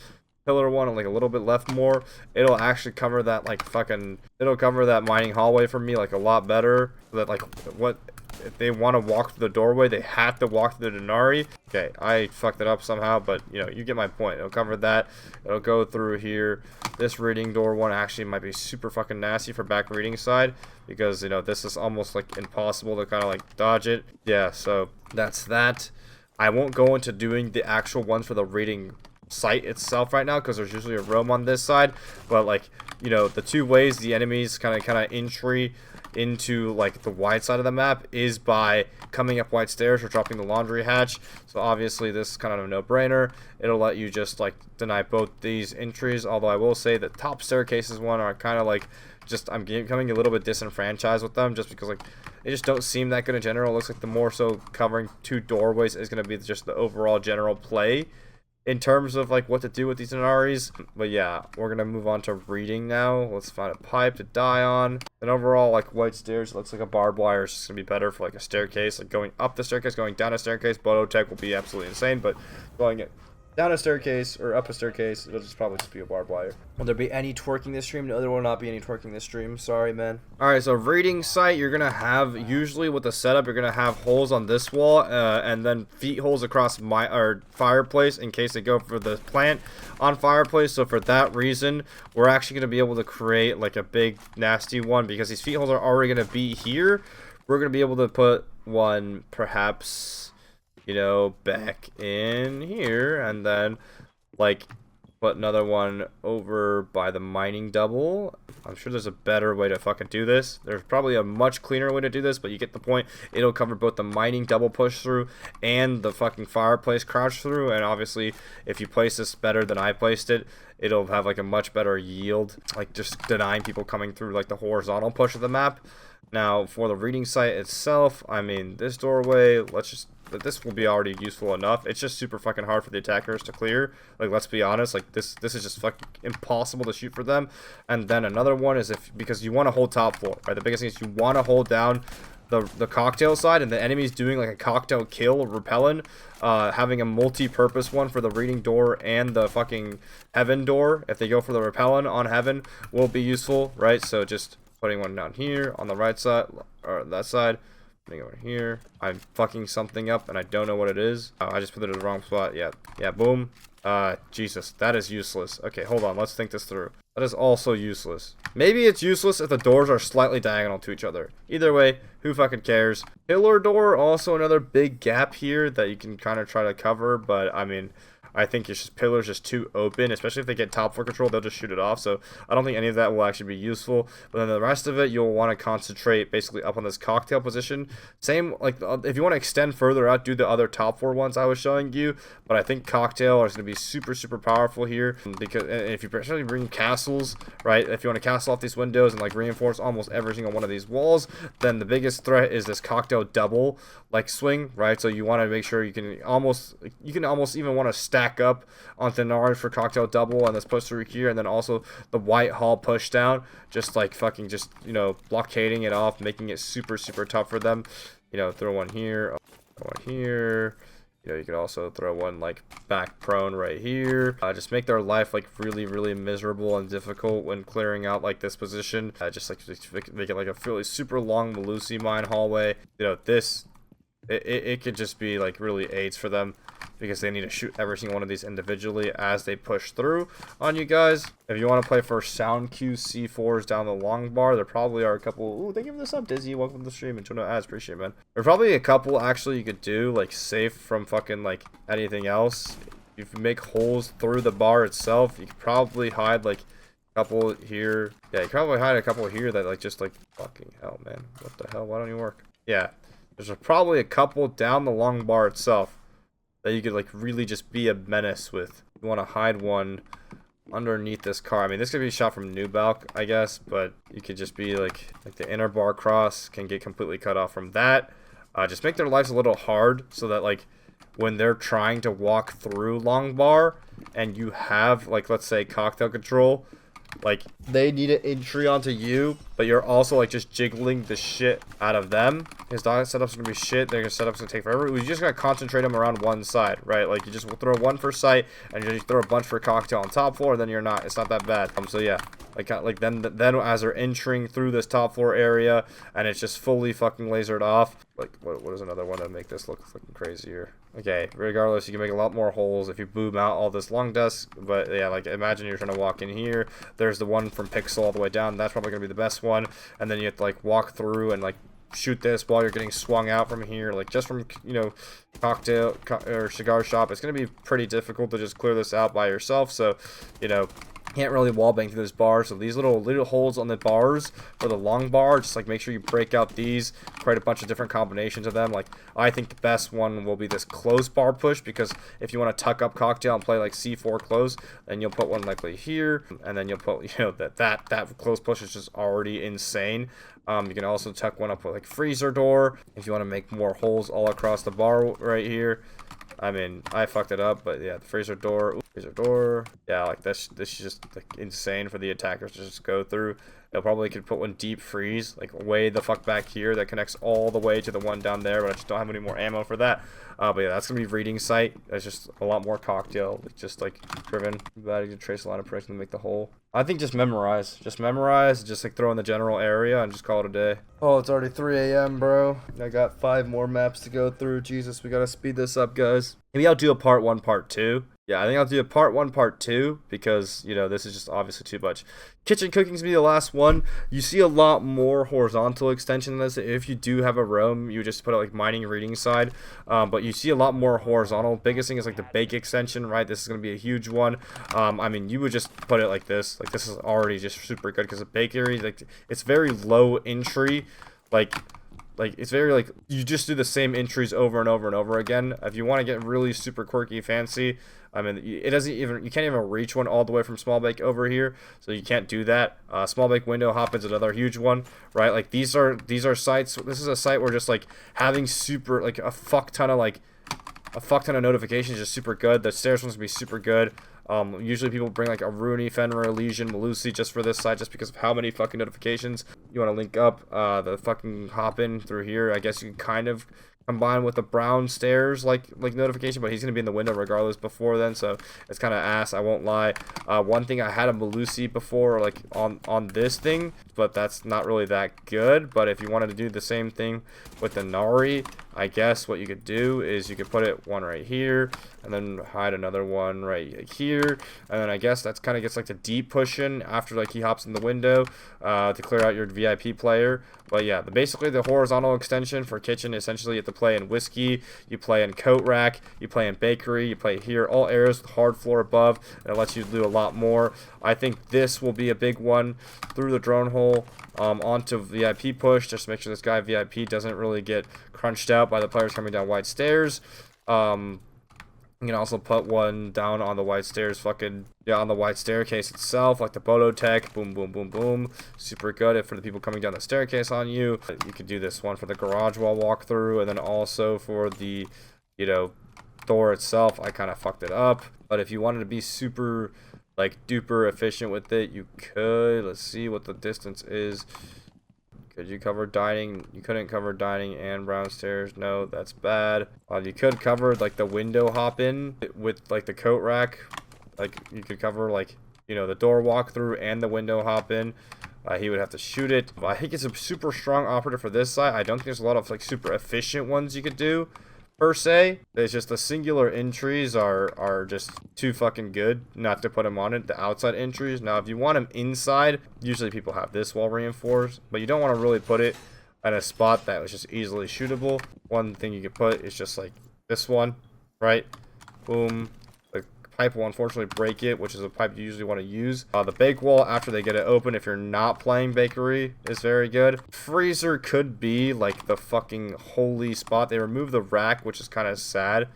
pillar one like a little bit left more, it'll actually cover that like it'll cover that mining hallway for me like a lot better, so that like what if they want to walk through the doorway, they have to walk through the Denari. Okay, I fucked it up somehow, but you know, you get my point. It'll cover that. It'll go through here. This reading door one actually might be super fucking nasty for back reading side, because you know, this is almost like impossible to kind of like dodge it. Yeah, so that's that. I won't go into doing the actual ones for the reading site itself right now, because there's usually a roam on this side, but like, you know, the two ways the enemies kind of entry into like the wide side of the map is by coming up wide stairs or dropping the laundry hatch. So obviously this is kind of a no-brainer. It'll let you just like deny both these entries, although I will say the top staircases one are kind of like, just I'm becoming a little bit disenfranchised with them, just because like they just don't seem that good in general. It looks like the more so covering two doorways is going to be just the overall general play in terms of like what to do with these Denaris. But yeah, we're gonna move on to reading now. Let's find a pipe to die on. And overall, like white stairs, looks like a barbed wire is just gonna be better for like a staircase, like going up the staircase, going down a staircase. Bototech will be absolutely insane, but going it down a staircase or up a staircase, it'll just probably just be a barbed wire. Will there be any twerking this stream? No, there will not be any twerking this stream. Sorry, man. Alright, so reading site, you're gonna have, usually with the setup, you're gonna have holes on this wall, and then feet holes across fireplace in case they go for the plant on fireplace. So for that reason, we're actually gonna be able to create like a big nasty one, because these feet holes are already gonna be here. We're gonna be able to put one perhaps, you know, back in here, and then like put another one over by the mining double. I'm sure there's a better way to fucking do this. There's probably a much cleaner way to do this, but you get the point. It'll cover both the mining double push through and the fucking fireplace crouch through. And obviously, if you place this better than I placed it, it'll have like a much better yield, like just denying people coming through like the horizontal push of the map. Now for the reading site itself, I mean, this doorway, this will be already useful enough. It's just super fucking hard for the attackers to clear. Like, let's be honest, like this is just fucking impossible to shoot for them. And then another one is because you want to hold top floor, right? The biggest thing is you want to hold down the cocktail side, and the enemy's doing like a cocktail kill or repellent, having a multi-purpose one for the reading door and the fucking heaven door. If they go for the repellent on heaven, will be useful, right? So just putting one down here on the right side or that side. Putting it over here. I'm fucking something up and I don't know what it is. I just put it in the wrong spot. Yeah, boom. Jesus, that is useless. Okay, hold on, let's think this through. That is also useless. Maybe it's useless if the doors are slightly diagonal to each other. Either way, who fucking cares? Pillar door, also another big gap here that you can kind of try to cover, but I mean, I think it's just pillars just too open, especially if they get top floor control, they'll just shoot it off. So I don't think any of that will actually be useful. But then the rest of it, you'll want to concentrate basically up on this cocktail position. Same, like if you want to extend further out, do the other top floor ones I was showing you. But I think cocktail is going to be super, super powerful here, because if you especially bring castles, right? If you want to castle off these windows and like reinforce almost every single one of these walls, then the biggest threat is this cocktail double like swing, right? So you want to make sure you can almost even want to stack up on Denari for cocktail double and this push through here, and then also the white hall push down, just like fucking just, you know, blockading it off, making it super, super tough for them. You know, throw one here, throw one here. You know, you could also throw one like back prone right here. Just make their life like really, really miserable and difficult when clearing out like this position. Just make it like a really super long Malusi mine hallway. You know, this it could just be like really aids for them, because they need to shoot every single one of these individually as they push through on you guys. If you want to play for sound Q C4s down the long bar, there probably are a couple. Ooh, thank you for this up, Dizzy. Welcome to the stream. And no ads, appreciate it, man. There's probably a couple actually you could do, like safe from fucking like anything else. If you make holes through the bar itself, you could probably hide like a couple here. Yeah, you could probably hide a couple here that like just like fucking hell, man. What the hell? Why don't you work? Yeah, there's probably a couple down the long bar itself that you could like really just be a menace with. You want to hide one underneath this car. I mean, this could be shot from New Balk, I guess, but you could just be like the inner bar cross can get completely cut off from that. Just make their lives a little hard, so that like when they're trying to walk through long bar and you have like, let's say, cocktail control, Like, they need an entry onto you, but you're also, like, just jiggling the shit out of them. His dog setups are gonna be shit. Their setups gonna take forever. We just gotta concentrate them around one side, right? Like, you just throw one for sight, and you just throw a bunch for cocktail on top floor, and then it's not that bad. So yeah. Like then as they're entering through this top floor area, and it's just fully fucking lasered off. Like, what is another one to make this look fucking crazier? Okay, regardless, you can make a lot more holes if you boom out all this long desk. But yeah, like, imagine you're trying to walk in here. There's the one from Pixel all the way down. That's probably gonna be the best one. And then you have to, like, walk through and, like, shoot this while you're getting swung out from here, like, just from, you know, cocktail or cigar shop. It's gonna be pretty difficult to just clear this out by yourself. So, you know, can't really wallbang through this bar. So these little holes on the bars for the long bar, just, like, make sure you break out these, create a bunch of different combinations of them. Like, I think the best one will be this close bar push, because if you want to tuck up cocktail and play, like, C4 close, then you'll put one likely here, and then you'll put, you know, that close push is just already insane. You can also tuck one up with, like, freezer door if you want to make more holes all across the bar right here. I mean, I fucked it up, but yeah, the freezer door. Yeah, like, this is just, like, insane for the attackers to just go through. They'll probably could put one deep freeze, like, way the fuck back here, that connects all the way to the one down there, but I just don't have any more ammo for that. But yeah, that's gonna be reading sight. That's just a lot more cocktail, just, like, driven. Bad to trace a line of pressure to make the hole. I think just memorize, just like, throw in the general area and just call it a day. Oh, it's already 3 a.m., bro. I got 5 more maps to go through. Jesus, we gotta speed this up, guys. Maybe I'll do a part 1, part 2. Yeah, I think I'll do a part 1, part 2, because, you know, this is just obviously too much. Kitchen cooking's gonna be the last one. You see a lot more horizontal extension than this. If you do have a roam, you just put it, like, mining reading side. But you see a lot more horizontal. Biggest thing is, like, the bake extension, right? This is gonna be a huge one. I mean, you would just put it like this. Like, this is already just super good, because the bakery, like, it's very low entry. Like, it's very, like, you just do the same entries over and over and over again. If you want to get really super quirky, fancy, I mean, you can't even reach one all the way from small bake over here, so you can't do that. Small bake window hop is another huge one, right? Like, these are sites. This is a site where just, like, having super, like, a fuck ton of notifications is just super good. The stairs one's gonna be super good. Usually people bring, like, a Rooney, Fenrir, Elysian, Malusi just for this side, just because of how many fucking notifications you want to link up. The fucking hop in through here, I guess you can kind of combine with the brown stairs like notification, but he's gonna be in the window regardless before then, so it's kind of ass, I won't lie. One thing, I had a Malusi before, like, on this thing, but that's not really that good. But if you wanted to do the same thing with the Denari, I guess what you could do is you could put it one right here, and then hide another one right here, and then I guess that's kind of gets, like, the deep pushing after, like, he hops in the window to clear out your VIP player. But yeah, basically the horizontal extension for kitchen, essentially you have to play in whiskey, you play in coat rack, you play in bakery, you play here, all areas with hard floor above, and it lets you do a lot more. I think this will be a big one through the drone hole onto VIP push, just to make sure this guy VIP doesn't really get crunched out by the players coming down wide stairs. You can also put one down on the wide stairs, on the wide staircase itself, like the Bodo Tech. Boom, boom, boom, boom. Super good if for the people coming down the staircase on you. You could do this one for the garage wall walkthrough, and then also for the, you know, door itself. I kind of fucked it up. But if you wanted to be super, like, duper efficient with it, you could. Let's see what the distance is. Could you cover dining? You couldn't cover dining and brown stairs. No, that's bad. You could cover, like, the window hop in with, like, the coat rack. Like, you could cover, like, you know, the door walkthrough and the window hop in. He would have to shoot it. I think it's a super strong operative for this side. I don't think there's a lot of, like, super efficient ones you could do, per se. It's just the singular entries are just too fucking good not to put them on it. The outside entries, now if you want them inside, usually people have this wall reinforced, but you don't want to really put it at a spot that was just easily shootable. One thing you could put is just, like, this one, right? Boom. The pipe will unfortunately break it, which is a pipe you usually want to use. The bake wall, after they get it open, if you're not playing bakery, is very good. Freezer could be, like, the fucking holy spot. They removed the rack, which is kind of sad,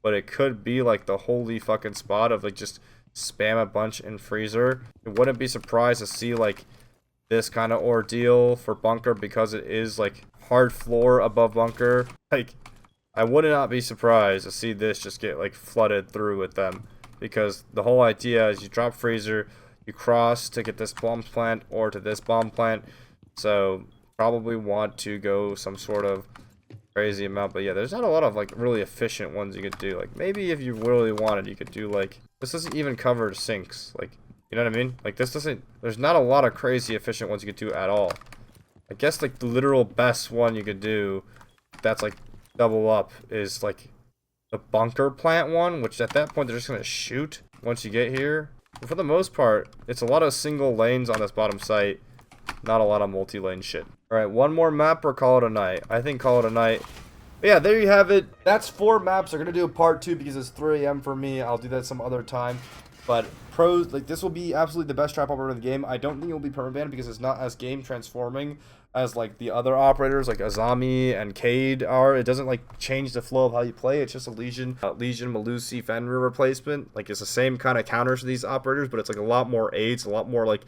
but it could be, like, the holy fucking spot of, like, just spam a bunch in freezer. I wouldn't be surprised to see, like, this kind of ordeal for bunker, because it is, like, hard floor above bunker. Like, I would not be surprised to see this just get, like, flooded through with them, because the whole idea is you drop freezer, you cross to get this bomb plant or to this bomb plant. So probably want to go some sort of crazy amount. But yeah, there's not a lot of like really efficient ones you could do. Like maybe if you really wanted, you could do like, this doesn't even cover sinks. Like, you know what I mean? Like this doesn't, there's not a lot of crazy efficient ones you could do at all. I guess like the literal best one you could do that's like double up is like the bunker plant one, which at that point they're just gonna shoot once you get here. But for the most part, it's a lot of single lanes on this bottom site, not a lot of multi-lane shit. Alright, one more map or call it a night. I think call it a night. But yeah, there you have it. That's 4 maps. They're gonna do a part 2 because it's 3 AM for me. I'll do that some other time. But pros, like, this will be absolutely the best trap operator in the game. I don't think it will be permabanned because it's not as game transforming as like the other operators like Azami and Cade are. It doesn't like change the flow of how you play. It's just a Legion, Malusi, Fenrir replacement. Like it's the same kind of counters to these operators, but it's like a lot more aids, a lot more like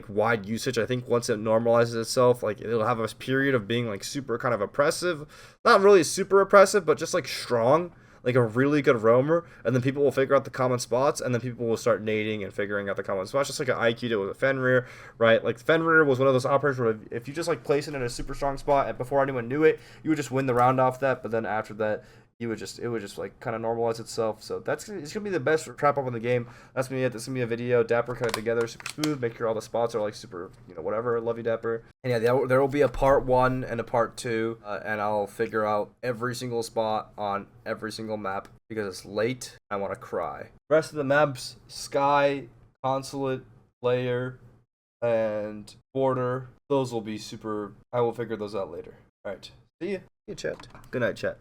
wide usage. I think once it normalizes itself, like it'll have a period of being like super kind of oppressive, not really super oppressive, but just like strong, like a really good roamer, and then people will figure out the common spots, and then people will start nading and figuring out the common spots, just like an IQ did with a Fenrir, right? Like Fenrir was one of those operators where if you just like place it in a super strong spot and before anyone knew it, you would just win the round off that, but then after that, it would just like kind of normalize itself. So it's gonna be the best trap up in the game. That's gonna be it. This is gonna be a video. Dapper cut it together, super smooth. Make sure all the spots are like super, you know, whatever. Love you, Dapper. And yeah, there will be a part 1 and a part 2, and I'll figure out every single spot on every single map because it's late. I want to cry. Rest of the maps: Sky, Consulate, Layer, and Border. Those will be super. I will figure those out later. All right. See ya. See ya, chat. Good night, chat.